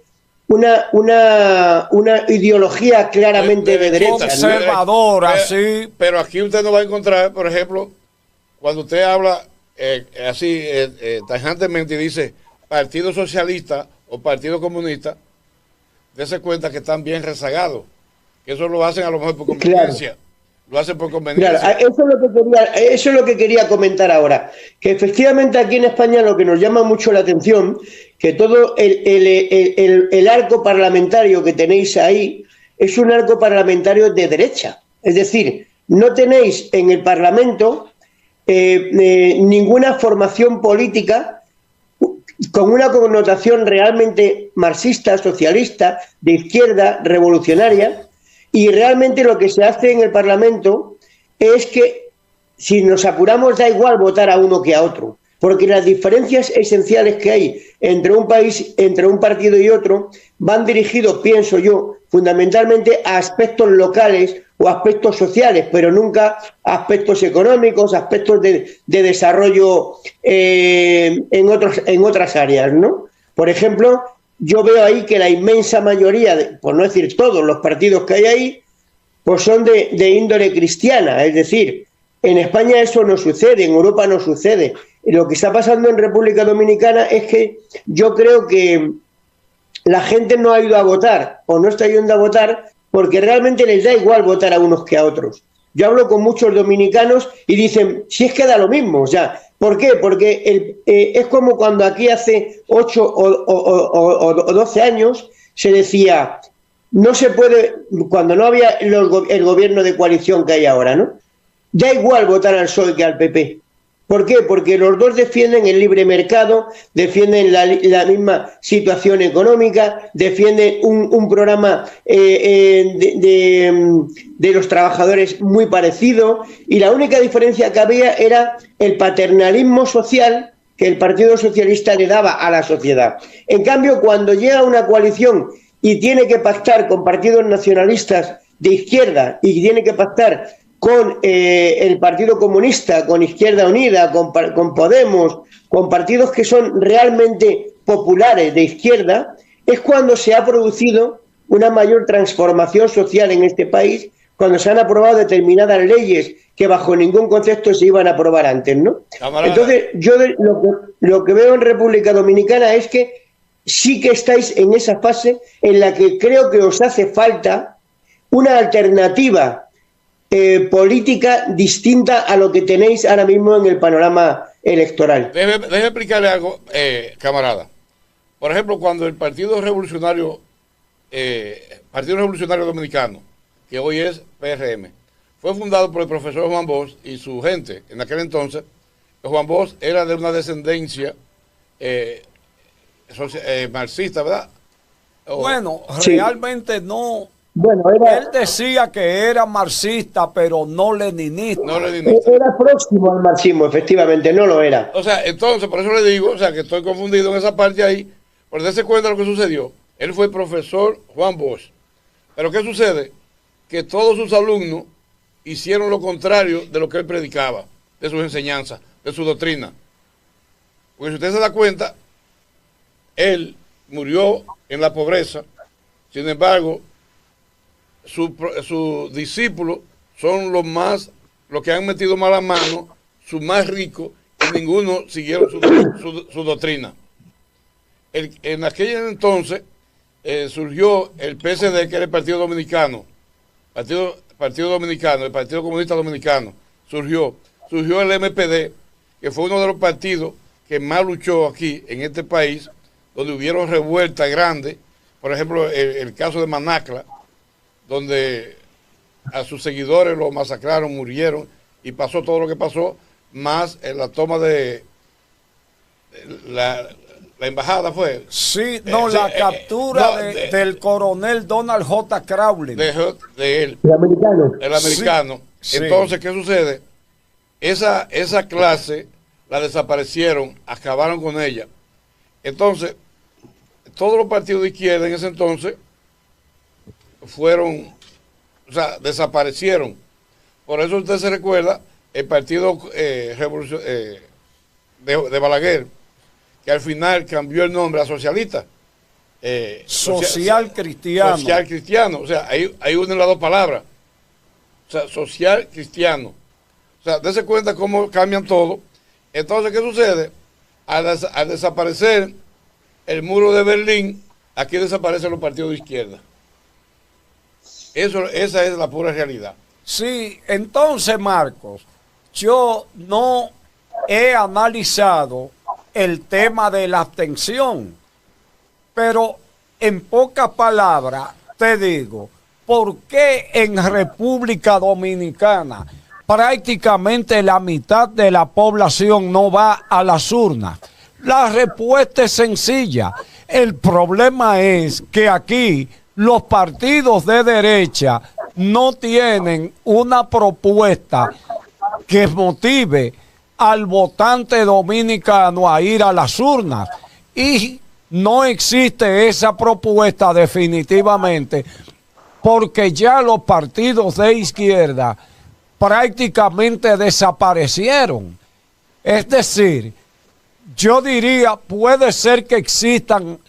una ideología claramente de derecha, conservadora, sí. Pero aquí usted no va a encontrar, por ejemplo, cuando usted habla así tajantemente y dice Partido Socialista o Partido Comunista, dése cuenta que están bien rezagados, que eso lo hacen a lo mejor por conveniencia. Claro. Lo hacen por conveniencia. Claro, eso es lo que quería comentar ahora, que efectivamente aquí en España lo que nos llama mucho la atención, que todo el arco parlamentario que tenéis ahí es un arco parlamentario de derecha. Es decir, no tenéis en el Parlamento ninguna formación política con una connotación realmente marxista, socialista, de izquierda, revolucionaria. Y realmente lo que se hace en el Parlamento es que, si nos apuramos, da igual votar a uno que a otro, porque las diferencias esenciales que hay entre un país, entre un partido y otro, van dirigidos, pienso yo, fundamentalmente a aspectos locales o aspectos sociales, pero nunca a aspectos económicos, aspectos de desarrollo en otras áreas, ¿no? Por ejemplo, yo veo ahí que la inmensa mayoría, por no decir todos los partidos que hay ahí, pues son de índole cristiana. Es decir, en España eso no sucede, en Europa no sucede. Y lo que está pasando en República Dominicana es que yo creo que la gente no ha ido a votar o no está yendo a votar porque realmente les da igual votar a unos que a otros. Yo hablo con muchos dominicanos y dicen, si es que da lo mismo, o sea, ¿por qué? Porque es como cuando aquí hace 8 o 12 años se decía, no se puede, cuando no había el gobierno de coalición que hay ahora, ¿no? Da igual votar al PSOE que al PP. ¿Por qué? Porque los dos defienden el libre mercado, defienden la misma situación económica, defienden un programa de los trabajadores muy parecido, y la única diferencia que había era el paternalismo social que el Partido Socialista le daba a la sociedad. En cambio, cuando llega una coalición y tiene que pactar con partidos nacionalistas de izquierda y tiene que pactar con el Partido Comunista, con Izquierda Unida, con Podemos, con partidos que son realmente populares de izquierda, es cuando se ha producido una mayor transformación social en este país, cuando se han aprobado determinadas leyes que bajo ningún concepto se iban a aprobar antes, ¿no? Entonces, yo lo que veo en República Dominicana es que sí que estáis en esa fase en la que creo que os hace falta una alternativa política distinta a lo que tenéis ahora mismo en el panorama electoral. Déjeme explicarle algo, camarada. Por ejemplo, cuando el Partido Revolucionario Dominicano, que hoy es PRM, fue fundado por el profesor Juan Bosch y su gente. En aquel entonces, Juan Bosch era de una descendencia marxista, ¿verdad? Bueno, sí. Realmente no. Bueno, él decía que era marxista, pero no leninista. Era próximo al marxismo, efectivamente, no lo era. O sea, entonces, por eso le digo, o sea, que estoy confundido en esa parte ahí, por darse cuenta de lo que sucedió. Él fue el profesor Juan Bosch. Pero ¿qué sucede? Que todos sus alumnos hicieron lo contrario de lo que él predicaba, de sus enseñanzas, de su doctrina. Porque si usted se da cuenta, él murió en la pobreza, sin embargo, sus discípulos son los que han metido más la mano, sus más ricos, y ninguno siguieron su doctrina. En aquel entonces surgió el PSD, que era el Partido Dominicano, Partido Dominicano, el Partido Comunista Dominicano, surgió el MPD, que fue uno de los partidos que más luchó aquí en este país, donde hubieron revueltas grandes, por ejemplo, el caso de Manacla, donde a sus seguidores los masacraron, murieron, y pasó todo lo que pasó, más en la toma de la embajada fue. Sí, no, la captura del coronel Donald J. Crowley. De él. El americano. Sí. Entonces, ¿qué sucede? Esa clase la desaparecieron, acabaron con ella. Entonces, todos los partidos de izquierda en ese entonces desaparecieron. Por eso usted se recuerda el partido de Balaguer, que al final cambió el nombre a socialista. Social cristiano. Social cristiano. O sea, ahí unen las dos palabras. O sea, social cristiano. O sea, dése cuenta cómo cambian todo. Entonces, ¿qué sucede? Al desaparecer el muro de Berlín, aquí desaparecen los partidos de izquierda. Esa es la pura realidad. Sí, entonces, Marcos, yo no he analizado el tema de la abstención, pero en pocas palabras te digo, ¿por qué en República Dominicana prácticamente la mitad de la población no va a las urnas? La respuesta es sencilla. El problema es que aquí los partidos de derecha no tienen una propuesta que motive al votante dominicano a ir a las urnas. Y no existe esa propuesta definitivamente, porque ya los partidos de izquierda prácticamente desaparecieron. Es decir, yo diría, puede ser que existan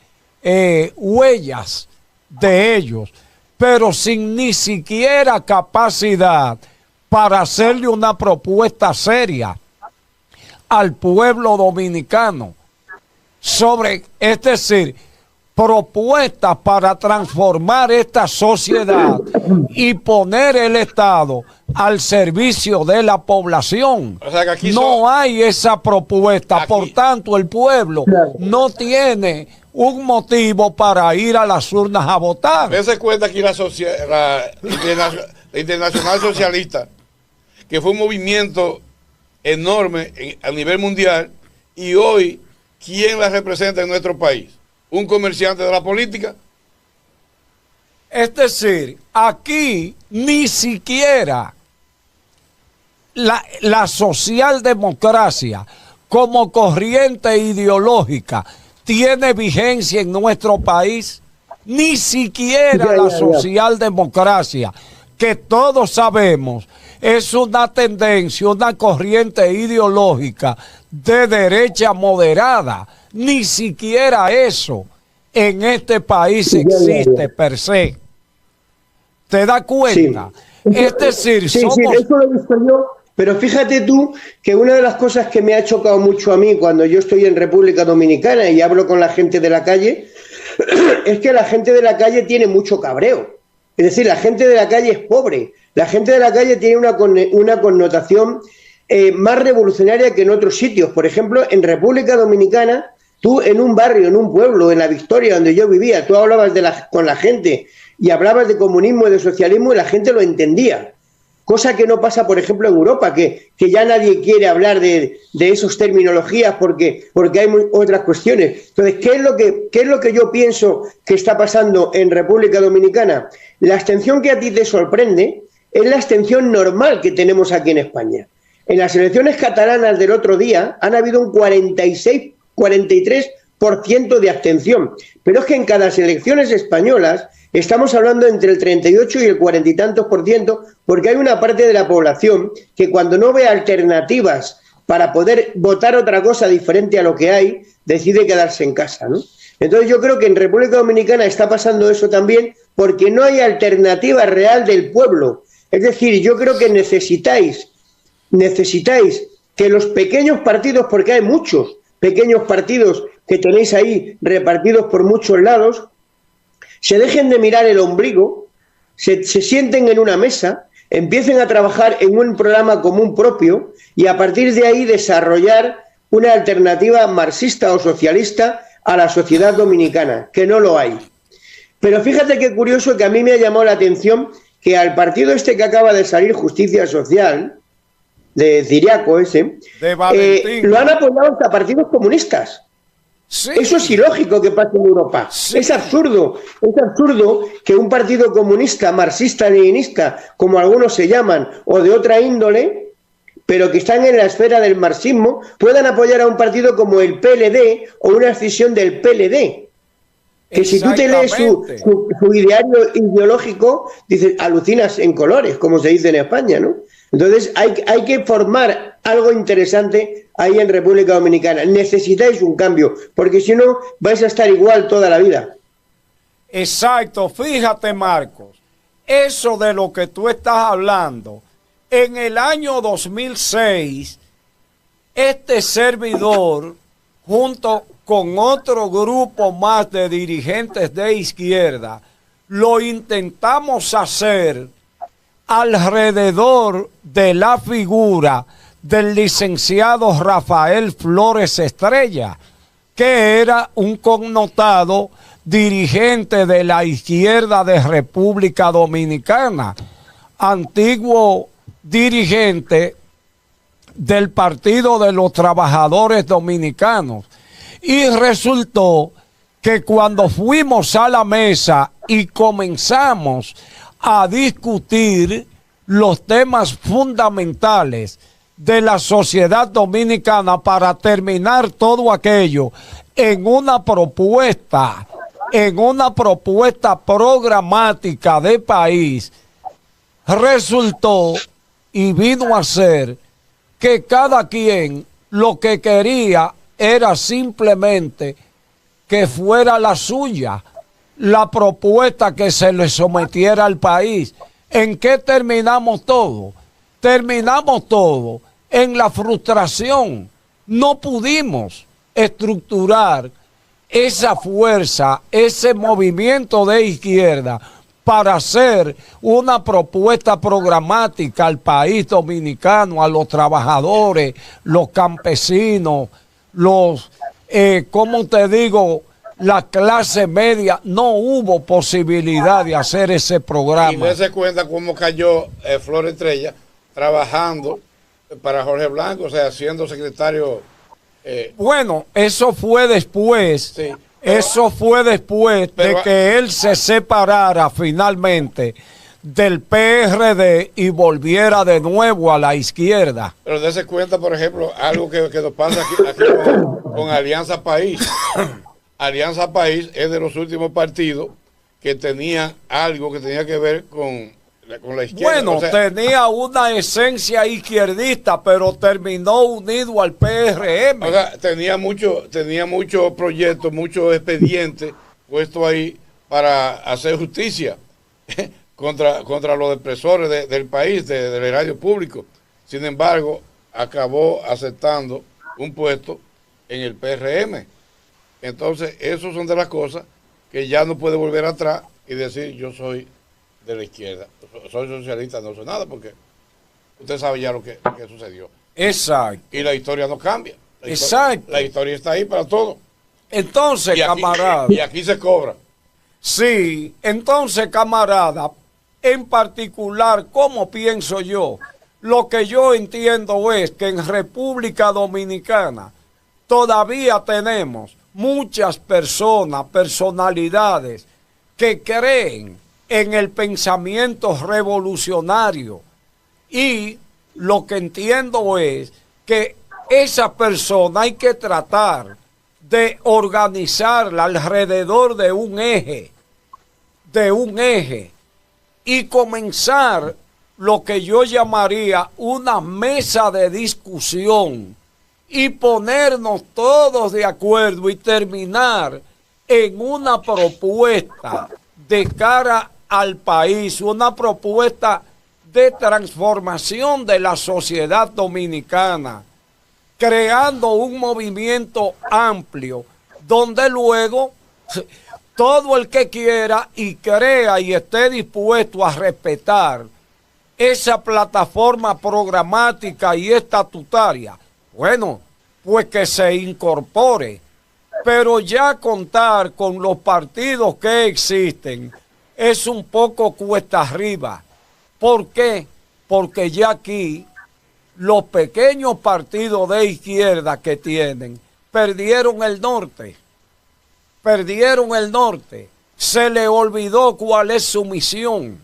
huellas de ellos, pero sin ni siquiera capacidad para hacerle una propuesta seria al pueblo dominicano es decir, propuestas para transformar esta sociedad y poner el Estado al servicio de la población. O sea, que aquí no hay esa propuesta, por tanto el pueblo no tiene un motivo para ir a las urnas a votar. Dese cuenta aquí la Internacional Socialista, que fue un movimiento enorme a nivel mundial, y hoy, ¿quién la representa en nuestro país? ¿Un comerciante de la política? Es decir, aquí ni siquiera la socialdemocracia como corriente ideológica tiene vigencia en nuestro país. Ni siquiera la socialdemocracia, que todos sabemos es una tendencia, una corriente ideológica de derecha moderada. Ni siquiera eso en este país existe per se. ¿Te das cuenta? Sí. Es decir, sí, eso lo he visto yo, pero fíjate tú que una de las cosas que me ha chocado mucho a mí cuando yo estoy en República Dominicana y hablo con la gente de la calle, es que la gente de la calle tiene mucho cabreo. Es decir, la gente de la calle es pobre. La gente de la calle tiene una connotación más revolucionaria que en otros sitios. Por ejemplo, en República Dominicana, tú en un barrio, en un pueblo, en La Victoria, donde yo vivía, tú hablabas con la gente y hablabas de comunismo y de socialismo y la gente lo entendía. Cosa que no pasa, por ejemplo, en Europa, que ya nadie quiere hablar de esas terminologías porque hay otras cuestiones. Entonces, ¿qué es lo que yo pienso que está pasando en República Dominicana? La abstención que a ti te sorprende es la abstención normal que tenemos aquí en España. En las elecciones catalanas del otro día han habido un 43% de abstención. Pero es que en cada elecciones españolas estamos hablando entre el 38 y el 40 y tantos %, porque hay una parte de la población que cuando no ve alternativas para poder votar otra cosa diferente a lo que hay, decide quedarse en casa, ¿no? Entonces yo creo que en República Dominicana está pasando eso también porque no hay alternativa real del pueblo. Es decir, yo creo que necesitáis que los pequeños partidos, porque hay muchos pequeños partidos que tenéis ahí repartidos por muchos lados, se dejen de mirar el ombligo, se sienten en una mesa, empiecen a trabajar en un programa común propio y a partir de ahí desarrollar una alternativa marxista o socialista a la sociedad dominicana, que no lo hay. Pero fíjate qué curioso que a mí me ha llamado la atención que al partido este que acaba de salir, Justicia Social, de Ciriaco ese, lo han apoyado hasta partidos comunistas. Sí. Eso es ilógico que pase en Europa. Sí. Es absurdo que un partido comunista, marxista, leninista, como algunos se llaman, o de otra índole, pero que están en la esfera del marxismo, puedan apoyar a un partido como el PLD o una escisión del PLD. Que si tú te lees su ideario ideológico, dices, alucinas en colores, como se dice en España, ¿no? Entonces hay que formar algo interesante ahí en República Dominicana. Necesitáis un cambio, porque si no vais a estar igual toda la vida. Exacto, fíjate, Marcos, eso de lo que tú estás hablando, en el año 2006, este servidor, junto con otro grupo más de dirigentes de izquierda, lo intentamos hacer alrededor de la figura del licenciado Rafael Flores Estrella, que era un connotado dirigente de la izquierda de República Dominicana, antiguo dirigente del Partido de los Trabajadores Dominicanos. Y resultó que cuando fuimos a la mesa y comenzamos a discutir los temas fundamentales de la sociedad dominicana para terminar todo aquello en una propuesta programática de país, resultó y vino a ser que cada quien lo que quería era simplemente que fuera la suya, la propuesta que se le sometiera al país. ¿En qué terminamos todo? Terminamos todo en la frustración. No pudimos estructurar esa fuerza, ese movimiento de izquierda para hacer una propuesta programática al país dominicano, a los trabajadores, los campesinos, los, ¿cómo te digo?, la clase media. No hubo posibilidad de hacer ese programa. Y dése cuenta cómo cayó Flor Estrella trabajando para Jorge Blanco, o sea, siendo secretario. Bueno, eso fue después. Sí. Eso fue después de que él se separara finalmente del PRD y volviera de nuevo a la izquierda. Pero dése cuenta, por ejemplo, algo que nos pasa aquí con Alianza País. Alianza País es de los últimos partidos que tenía algo que tenía que ver con la izquierda. Bueno, o sea, tenía una esencia izquierdista, pero terminó unido al PRM. O sea, tenía muchos proyectos, muchos expedientes puestos ahí para hacer justicia contra los depresores del país, del erario público. Sin embargo, acabó aceptando un puesto en el PRM. Entonces, esos son de las cosas que ya no puede volver atrás y decir yo soy de la izquierda, soy socialista, no soy nada, porque usted sabe ya lo que sucedió. Exacto. Y la historia no cambia. Exacto. La historia está ahí para todo. Entonces, camarada. Y aquí se cobra. Sí, entonces, camarada, en particular, ¿cómo pienso yo? Lo que yo entiendo es que en República Dominicana todavía tenemos muchas personas, personalidades que creen en el pensamiento revolucionario, y lo que entiendo es que esa persona hay que tratar de organizarla alrededor de un eje y comenzar lo que yo llamaría una mesa de discusión y ponernos todos de acuerdo y terminar en una propuesta de cara al país, una propuesta de transformación de la sociedad dominicana, creando un movimiento amplio, donde luego todo el que quiera y crea y esté dispuesto a respetar esa plataforma programática y estatutaria, bueno, pues que se incorpore. Pero ya contar con los partidos que existen es un poco cuesta arriba. ¿Por qué? Porque ya aquí los pequeños partidos de izquierda que tienen perdieron el norte. Perdieron el norte. Se le olvidó cuál es su misión.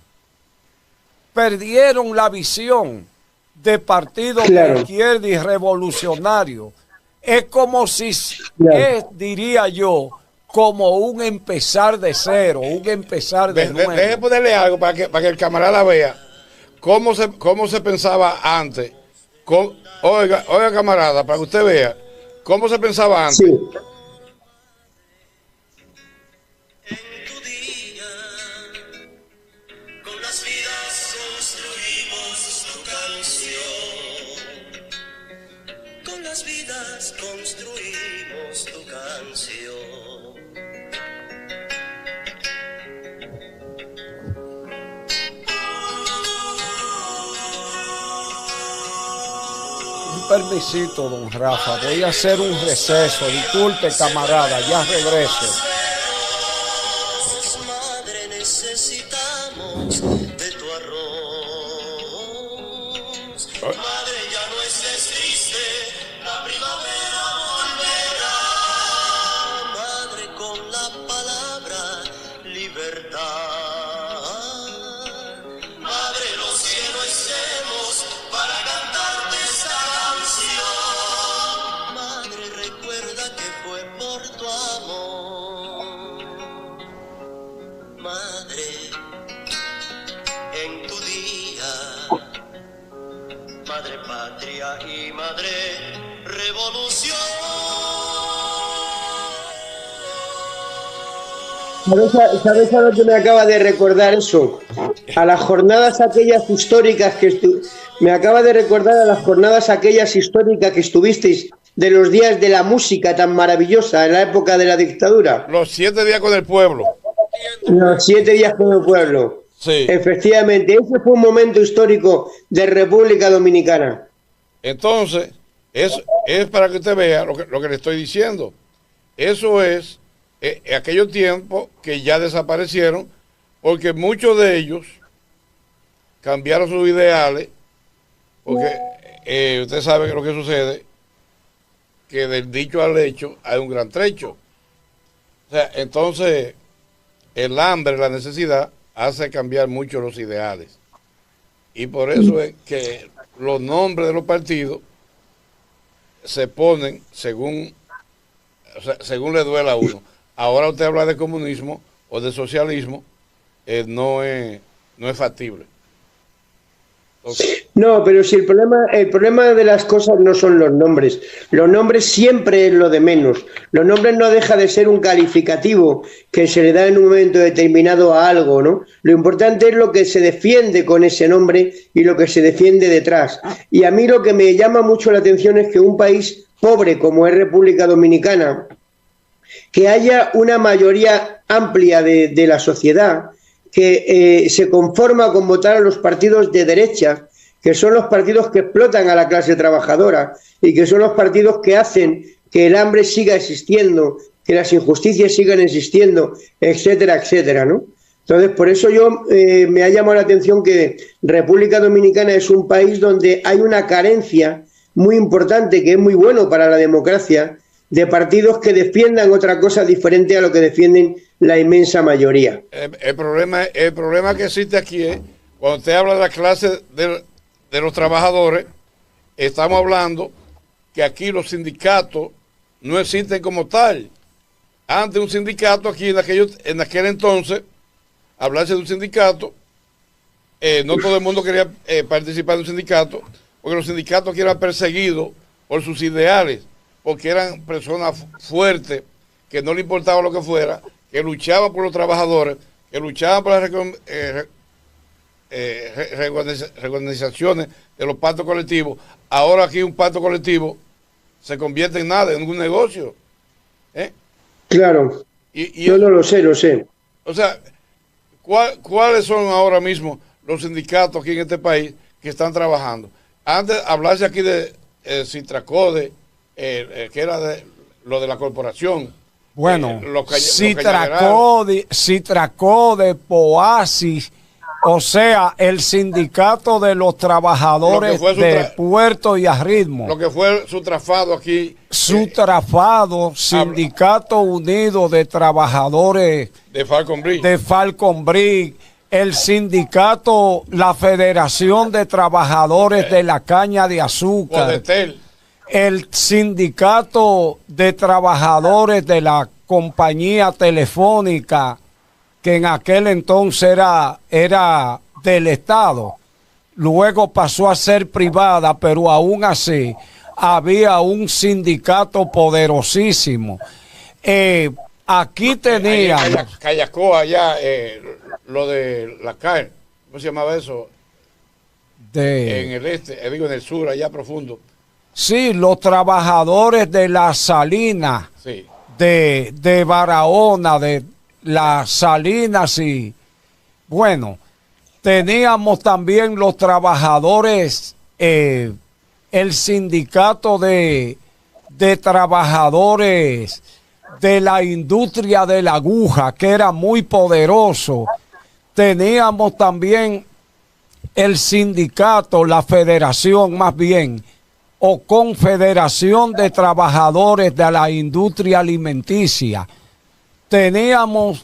Perdieron la visión de partidos de izquierda y revolucionarios. Es como si, diría yo, como un empezar de cero, un empezar de nuevo. Deje ponerle algo para que el camarada vea cómo se pensaba antes. Oiga, camarada, para que usted vea cómo se pensaba antes. Sí. Construimos tu canción. Un permisito, don Rafa, voy a hacer un receso. Disculpe, camarada, ya regreso. Madre, necesitamos de tu arroz. Madre, ya no estés triste. La primavera volverá, madre, con la palabra libertad. Madre, los que no estemos para cantarte esta canción. Madre, recuerda que fue por tu amor. Madre, en tu día, madre patria y madre revolución. ¿Sabes a lo que me acaba de recordar eso? A las jornadas aquellas históricas me acaba de recordar a las jornadas aquellas históricas que estuvisteis de los días de la música tan maravillosa en la época de la dictadura. Los 7 días con el pueblo. Los 7 días con el pueblo. Sí. Efectivamente, ese fue un momento histórico de República Dominicana. Entonces, es para que usted vea lo que le estoy diciendo. Eso es aquellos tiempos que ya desaparecieron, porque muchos de ellos cambiaron sus ideales, porque usted sabe que lo que sucede, que del dicho al hecho hay un gran trecho. O sea, entonces, el hambre, la necesidad, hace cambiar mucho los ideales. Y por eso es que los nombres de los partidos se ponen según le duela a uno. Ahora usted habla de comunismo o de socialismo, no es factible. Okay. No, pero si el problema de las cosas no son los nombres. Los nombres siempre es lo de menos. Los nombres no deja de ser un calificativo que se le da en un momento determinado a algo, ¿no? Lo importante es lo que se defiende con ese nombre y lo que se defiende detrás. Y a mí lo que me llama mucho la atención es que un país pobre como es República Dominicana, que haya una mayoría amplia de la sociedad que se conforma con votar a los partidos de derecha, que son los partidos que explotan a la clase trabajadora y que son los partidos que hacen que el hambre siga existiendo, que las injusticias sigan existiendo, etcétera, etcétera, ¿no? Entonces, por eso me ha llamado la atención que República Dominicana es un país donde hay una carencia muy importante, que es muy bueno para la democracia, de partidos que defiendan otra cosa diferente a lo que defienden la inmensa mayoría. El problema que existe aquí es, cuando usted habla de la clase de los trabajadores, estamos hablando que aquí los sindicatos no existen como tal. Antes un sindicato aquí en aquel entonces, hablarse de un sindicato no todo el mundo quería participar en un sindicato, porque los sindicatos que eran perseguidos por sus ideales, porque eran personas fuertes, que no le importaba lo que fuera, que luchaban por los trabajadores, que luchaban por las reorganizaciones de los pactos colectivos. Ahora aquí un pacto colectivo se convierte en nada, en un negocio. Claro. Yo no lo sé, lo sé. O sea, ¿cuáles son ahora mismo los sindicatos aquí en este país que están trabajando? Antes hablarse aquí de Citracode, que era lo de la corporación. Bueno, Citracode, Poasis, o sea, el sindicato de los trabajadores de Puerto y Arritmo. Lo que fue Sutrafado aquí. Sutrafado, Sindicato Unido de Trabajadores de Falcon Bridge, el sindicato, la Federación de Trabajadores de la Caña de Azúcar. Podetel. El sindicato de trabajadores de la compañía telefónica, que en aquel entonces era del Estado, luego pasó a ser privada, pero aún así había un sindicato poderosísimo. Aquí teníamos... Callacó allá, lo de la CAR, ¿cómo se llamaba eso? En el digo en el sur, allá profundo. Sí, los trabajadores de la Salina, sí, de Barahona, de las Salinas, y bueno, teníamos también los trabajadores, el sindicato de trabajadores de la industria de la aguja, que era muy poderoso. Teníamos también el sindicato, la federación más bien, o Confederación de Trabajadores de la Industria Alimenticia. Teníamos,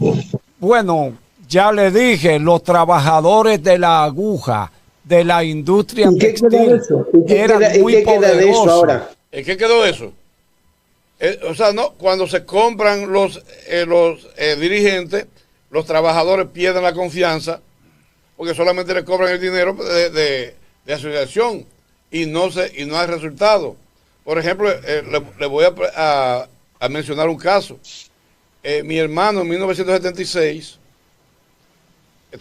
bueno, ya le dije, los trabajadores de la aguja, de la industria textil, eran muy poderosos. ¿En qué quedó eso? O sea, no, cuando se compran los dirigentes, los trabajadores pierden la confianza, porque solamente le cobran el dinero de asociación. Y no hay resultado. Por ejemplo, le voy a mencionar un caso. Mi hermano en 1976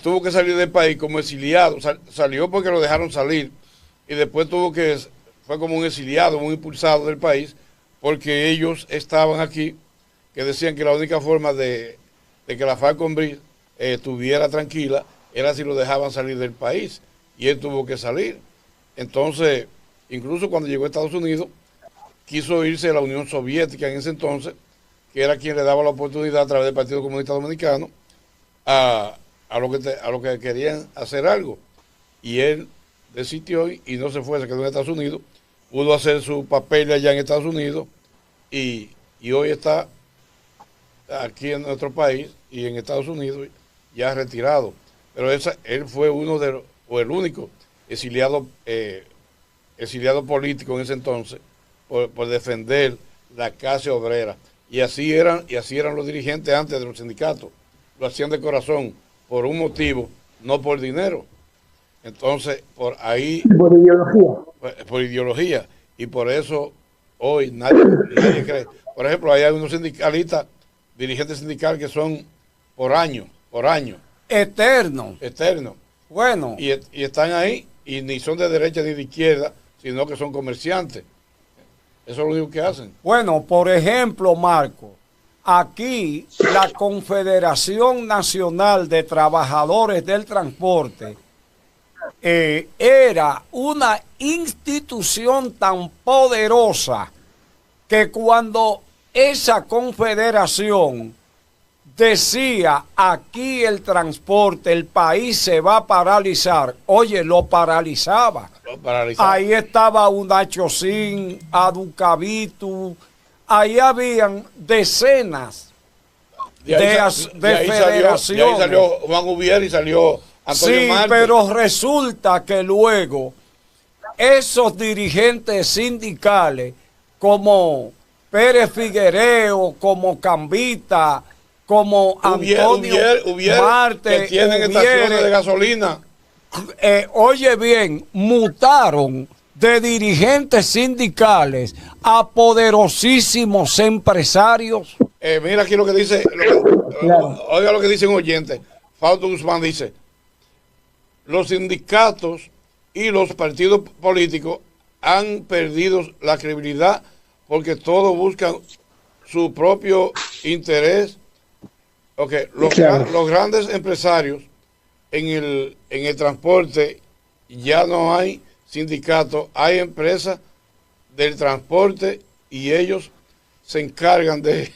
tuvo que salir del país como exiliado. Salió porque lo dejaron salir y después fue como un exiliado, muy impulsado del país, porque ellos estaban aquí, que decían que la única forma de que la Falcon Bridge estuviera tranquila era si lo dejaban salir del país, y él tuvo que salir. Entonces, incluso cuando llegó a Estados Unidos, quiso irse a la Unión Soviética en ese entonces, que era quien le daba la oportunidad a través del Partido Comunista Dominicano a lo que querían hacer algo. Y él desistió y no se fue, se quedó en Estados Unidos, pudo hacer su papel allá en Estados Unidos y hoy está aquí en nuestro país y en Estados Unidos ya retirado. Pero él fue uno o el único exiliado político en ese entonces por defender la clase obrera. Y así eran los dirigentes antes de los sindicatos. Lo hacían de corazón, por un motivo, no por dinero. Entonces, por ahí... Por ideología. Por ideología. Y por eso hoy nadie cree. Por ejemplo, hay algunos sindicalistas, dirigentes sindicales que son por año. Eterno. Bueno. Y están ahí y ni son de derecha ni de izquierda, sino que son comerciantes. Eso es lo único que hacen. Bueno, por ejemplo, Marco, aquí la Confederación Nacional de Trabajadores del Transporte era una institución tan poderosa que cuando esa confederación decía, aquí el transporte, el país se va a paralizar, oye, lo paralizaba. Ahí estaba Unachocín, Aducabitu, ahí habían decenas de federaciones. De ahí salió Juan Ubier y salió Antonio Marte. Pero resulta que luego esos dirigentes sindicales como Pérez Figuereo, como Cambita, como Antonio Ubier, Marte, que tienen estaciones de gasolina. oye bien, mutaron de dirigentes sindicales a poderosísimos empresarios. Mira aquí lo que dice, Claro. oiga lo que dice un oyente. Fausto Guzmán dice: los sindicatos y los partidos políticos han perdido la credibilidad porque todos buscan su propio interés. Okay. Claro. Los grandes empresarios en el transporte, ya no hay sindicatos, hay empresas del transporte y ellos se encargan de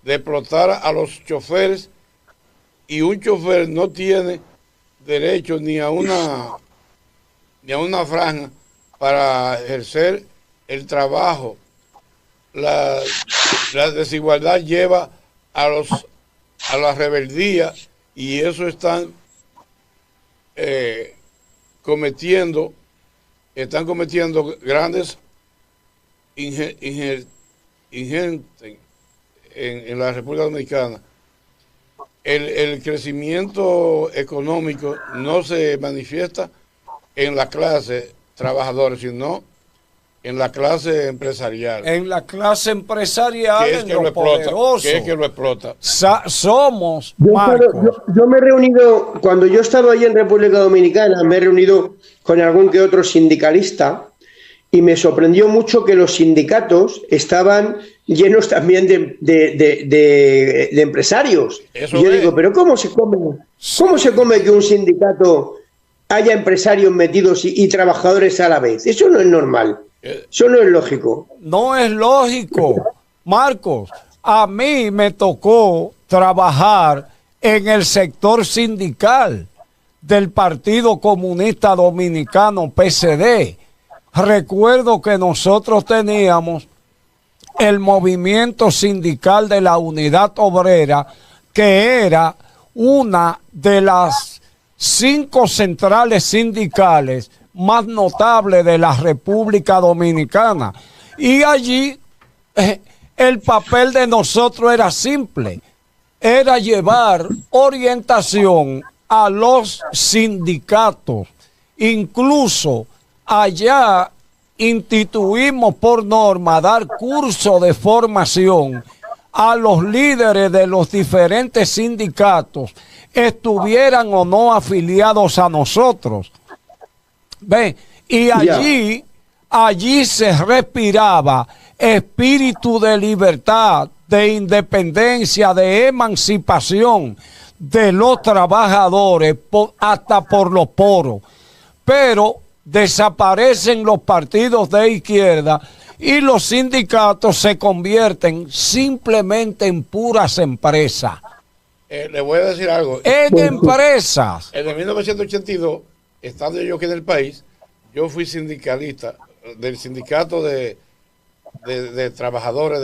explotar a los choferes, y un chofer no tiene derecho ni a una franja para ejercer el trabajo. La desigualdad lleva a la rebeldía, y eso están cometiendo grandes ingentes en la República Dominicana. El crecimiento económico no se manifiesta en la clase trabajadora, sino en la clase empresarial. En la clase empresarial, Que es en que lo lo explota, poderoso. que es que lo explota. Somos, Yo, Marcos. yo me he reunido, cuando yo he estado allí en República Dominicana, me he reunido con algún que otro sindicalista, y me sorprendió mucho que los sindicatos estaban llenos también de empresarios. Eso Y yo es. digo, pero ¿cómo se come que un sindicato haya empresarios metidos y trabajadores a la vez? Eso no es normal. Eso no es lógico. No es lógico. Marcos, a mí me tocó trabajar en el sector sindical del Partido Comunista Dominicano, PCD. Recuerdo que nosotros teníamos el movimiento sindical de la Unidad Obrera, que era una de las 5 centrales sindicales más notables de la República Dominicana. Y allí el papel de nosotros era simple, era llevar orientación a los sindicatos. Incluso allá instituimos por norma dar curso de formación a los líderes de los diferentes sindicatos, estuvieran o no afiliados a nosotros. ¿Ven? Y allí se respiraba espíritu de libertad, de independencia, de emancipación de los trabajadores hasta por los poros. Pero desaparecen los partidos de izquierda y los sindicatos se convierten simplemente en puras empresas. Le voy a decir algo. En empresas. En el 1982, estando yo aquí en el país, yo fui sindicalista del sindicato de trabajadores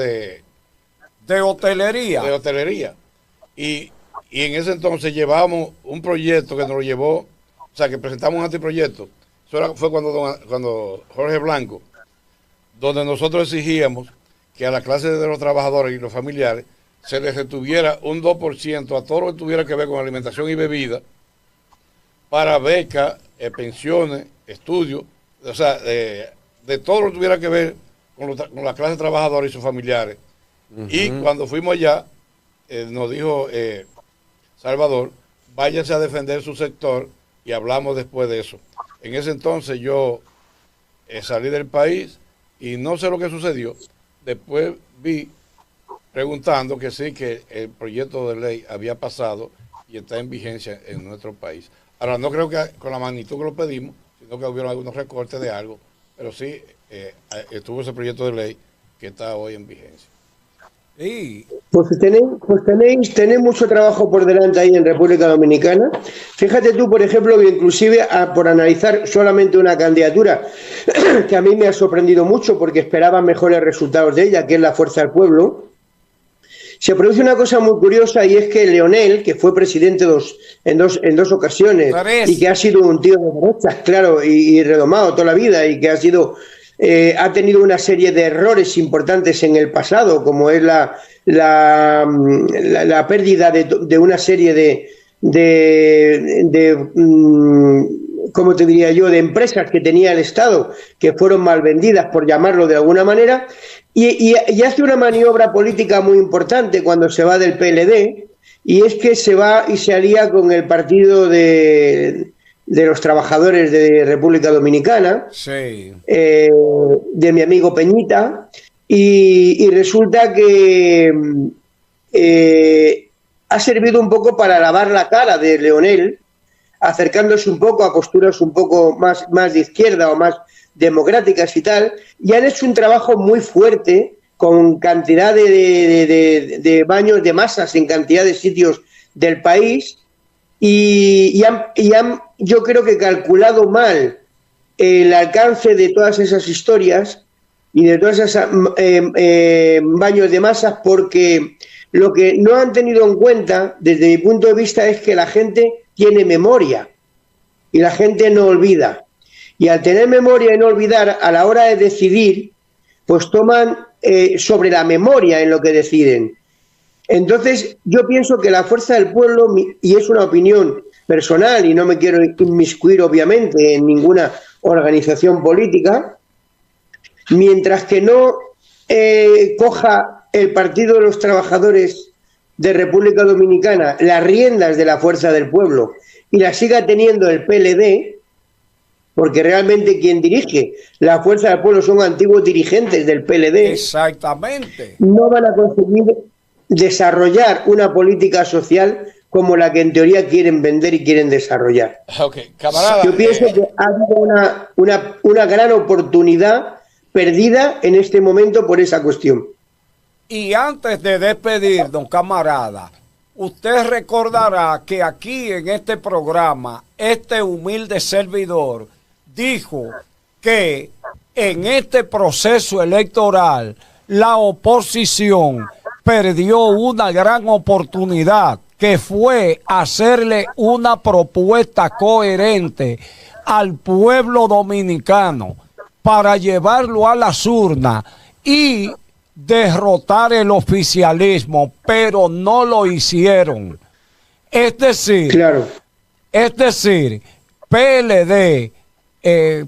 De hotelería. de hotelería. Y en ese entonces llevábamos un proyecto que nos lo llevó, o sea, que presentamos un anteproyecto. Fue cuando Jorge Blanco, donde nosotros exigíamos que a la clase de los trabajadores y los familiares se les retuviera un 2% a todo lo que tuviera que ver con alimentación y bebida, para becas, pensiones, estudios, o sea, de todo lo que tuviera que ver con la clase trabajadora y sus familiares. Y cuando fuimos allá, nos dijo Salvador, váyanse a defender su sector, y hablamos después de eso. En ese entonces yo salí del país y no sé lo que sucedió. Después vi, preguntando, que sí, que el proyecto de ley había pasado y está en vigencia en nuestro país. Ahora, no creo que con la magnitud que lo pedimos, sino que hubieron algunos recortes de algo, pero sí estuvo ese proyecto de ley que está hoy en vigencia. Sí. Pues tenéis mucho trabajo por delante ahí en República Dominicana. Fíjate tú, por ejemplo, que inclusive por analizar solamente una candidatura que a mí me ha sorprendido mucho porque esperaba mejores resultados de ella, que es la Fuerza del Pueblo, se produce una cosa muy curiosa, y es que Leonel, que fue presidente en dos ocasiones y que ha sido un tío de derechas, claro, y redomado toda la vida, y que ha tenido una serie de errores importantes en el pasado, como es la pérdida de una serie de ¿cómo te diría yo?, de empresas que tenía el Estado, que fueron mal vendidas, por llamarlo de alguna manera, y hace una maniobra política muy importante cuando se va del PLD, y es que se va y se alía con el partido de los trabajadores de República Dominicana, Sí. de mi amigo Peñita, y resulta que ha servido un poco para lavar la cara de Leonel, acercándose un poco a posturas un poco más de izquierda o más democráticas y tal, y han hecho un trabajo muy fuerte con cantidad de baños de masas en cantidad de sitios del país, y han, yo creo que calculado mal el alcance de todas esas historias y de todas esas baños de masas, porque lo que no han tenido en cuenta, desde mi punto de vista, es que la gente tiene memoria y la gente no olvida. Y al tener memoria y no olvidar, a la hora de decidir, pues toman sobre la memoria en lo que deciden. Entonces, yo pienso que la fuerza del pueblo, y es una opinión personal y no me quiero inmiscuir obviamente en ninguna organización política, mientras que no coja el Partido de los Trabajadores de República Dominicana las riendas de la fuerza del pueblo y las siga teniendo el PLD, porque realmente quien dirige la fuerza del pueblo son antiguos dirigentes del PLD. Exactamente. No van a conseguir desarrollar una política social como la que en teoría quieren vender y quieren desarrollar. Ok, camarada. Yo pienso que ha habido una gran oportunidad perdida en este momento por esa cuestión. Y antes de despedirnos, camarada, usted recordará que aquí en este programa, este humilde servidor dijo que en este proceso electoral la oposición perdió una gran oportunidad, que fue hacerle una propuesta coherente al pueblo dominicano para llevarlo a las urnas y derrotar el oficialismo, pero no lo hicieron. Es decir, Claro. PLD,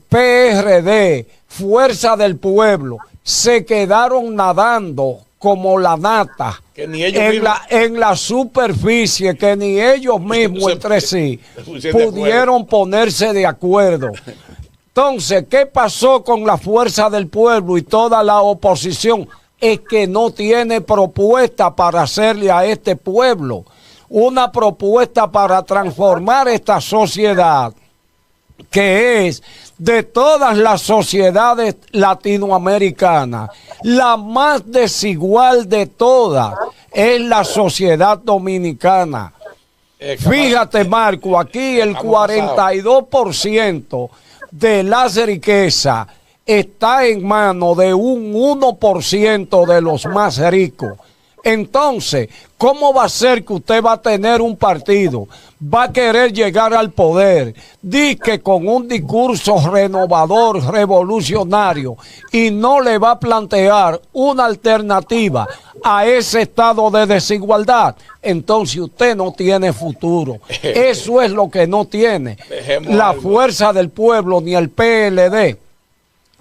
PRD, Fuerza del Pueblo, se quedaron nadando como la nata Que ni ellos en la superficie, que ni ellos mismos entre sí pudieron ponerse de acuerdo. Entonces, ¿qué pasó con la Fuerza del Pueblo y toda la oposición? Es que no tiene propuesta para hacerle a este pueblo una propuesta para transformar esta sociedad, que es de todas las sociedades latinoamericanas, la más desigual de todas es la sociedad dominicana. Fíjate, Marco, aquí el 42% de las riquezas está en manos de un 1% de los más ricos. Entonces, ¿cómo va a ser que usted va a tener un partido? Va a querer llegar al poder, dice con un discurso renovador, revolucionario, y no le va a plantear una alternativa a ese estado de desigualdad. Entonces usted no tiene futuro. Eso es lo que no tiene la Fuerza del Pueblo, ni el PLD,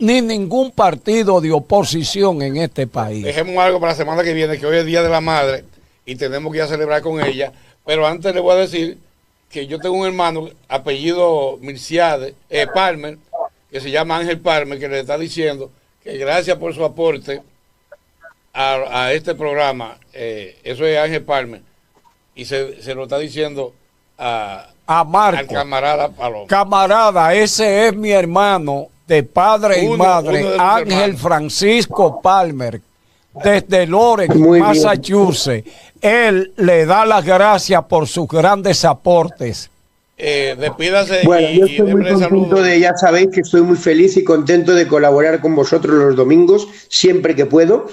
ni ningún partido de oposición en este país. Dejemos algo para la semana que viene, que hoy es Día de la Madre y tenemos que ir a celebrar con ella. Pero antes le voy a decir que yo tengo un hermano, apellido Mirciade, Palmer, que se llama Ángel Palmer, que le está diciendo que gracias por su aporte a este programa. Eso es Ángel Palmer. Y se lo está diciendo a Marco, al camarada Palomo. Camarada, ese es mi hermano de padre y madre, uno de Ángel hermanos. Francisco Palmer, desde Lawrence, Muy bien. Massachusetts. Él le da las gracias por sus grandes aportes. Despídase Bueno, yo y estoy muy démosle contento saludos. ya sabéis que estoy muy feliz y contento de colaborar con vosotros los domingos, siempre que puedo.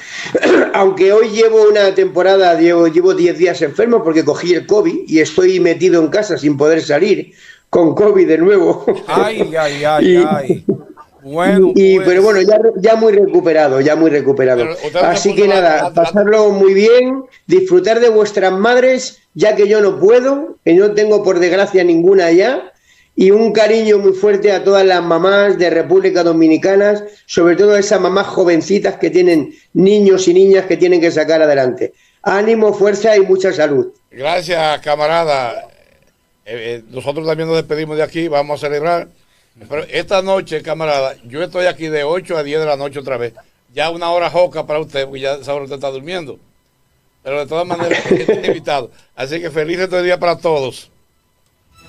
Aunque hoy llevo una temporada, llevo 10 días enfermo porque cogí el COVID y estoy metido en casa sin poder salir, con COVID de nuevo. Ay, ay, ay, Y- ay. Bueno, pues, Pero bueno, ya muy recuperado, ya muy recuperado. Pero usted Así no que puso nada, pasarlo muy bien, disfrutar de vuestras madres, ya que yo no puedo, que no tengo por desgracia ninguna ya, y un cariño muy fuerte a todas las mamás de República Dominicana, sobre todo a esas mamás jovencitas que tienen niños y niñas que tienen que sacar adelante. Ánimo, fuerza y mucha salud. Gracias, camarada. Nosotros también nos despedimos de aquí, vamos a celebrar. Pero esta noche, camarada, yo estoy aquí de 8 a 10 de la noche otra vez. Ya una hora joca para usted, porque ya sabe usted está durmiendo. Pero de todas maneras, está invitado. Así que feliz este día para todos.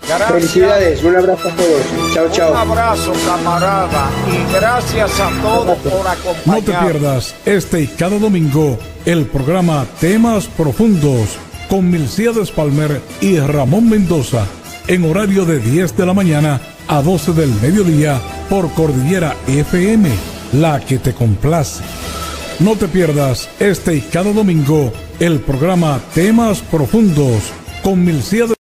Gracias. Felicidades, un abrazo a todos. Chao, chao. Un abrazo, camarada, y gracias a todos por acompañarnos. No te pierdas este y cada domingo el programa Temas Profundos con Milcíades Palmer y Ramón Mendoza en horario de 10 de la mañana a 12 del mediodía por Cordillera FM, la que te complace. No te pierdas este y cada domingo el programa Temas Profundos con Milcíades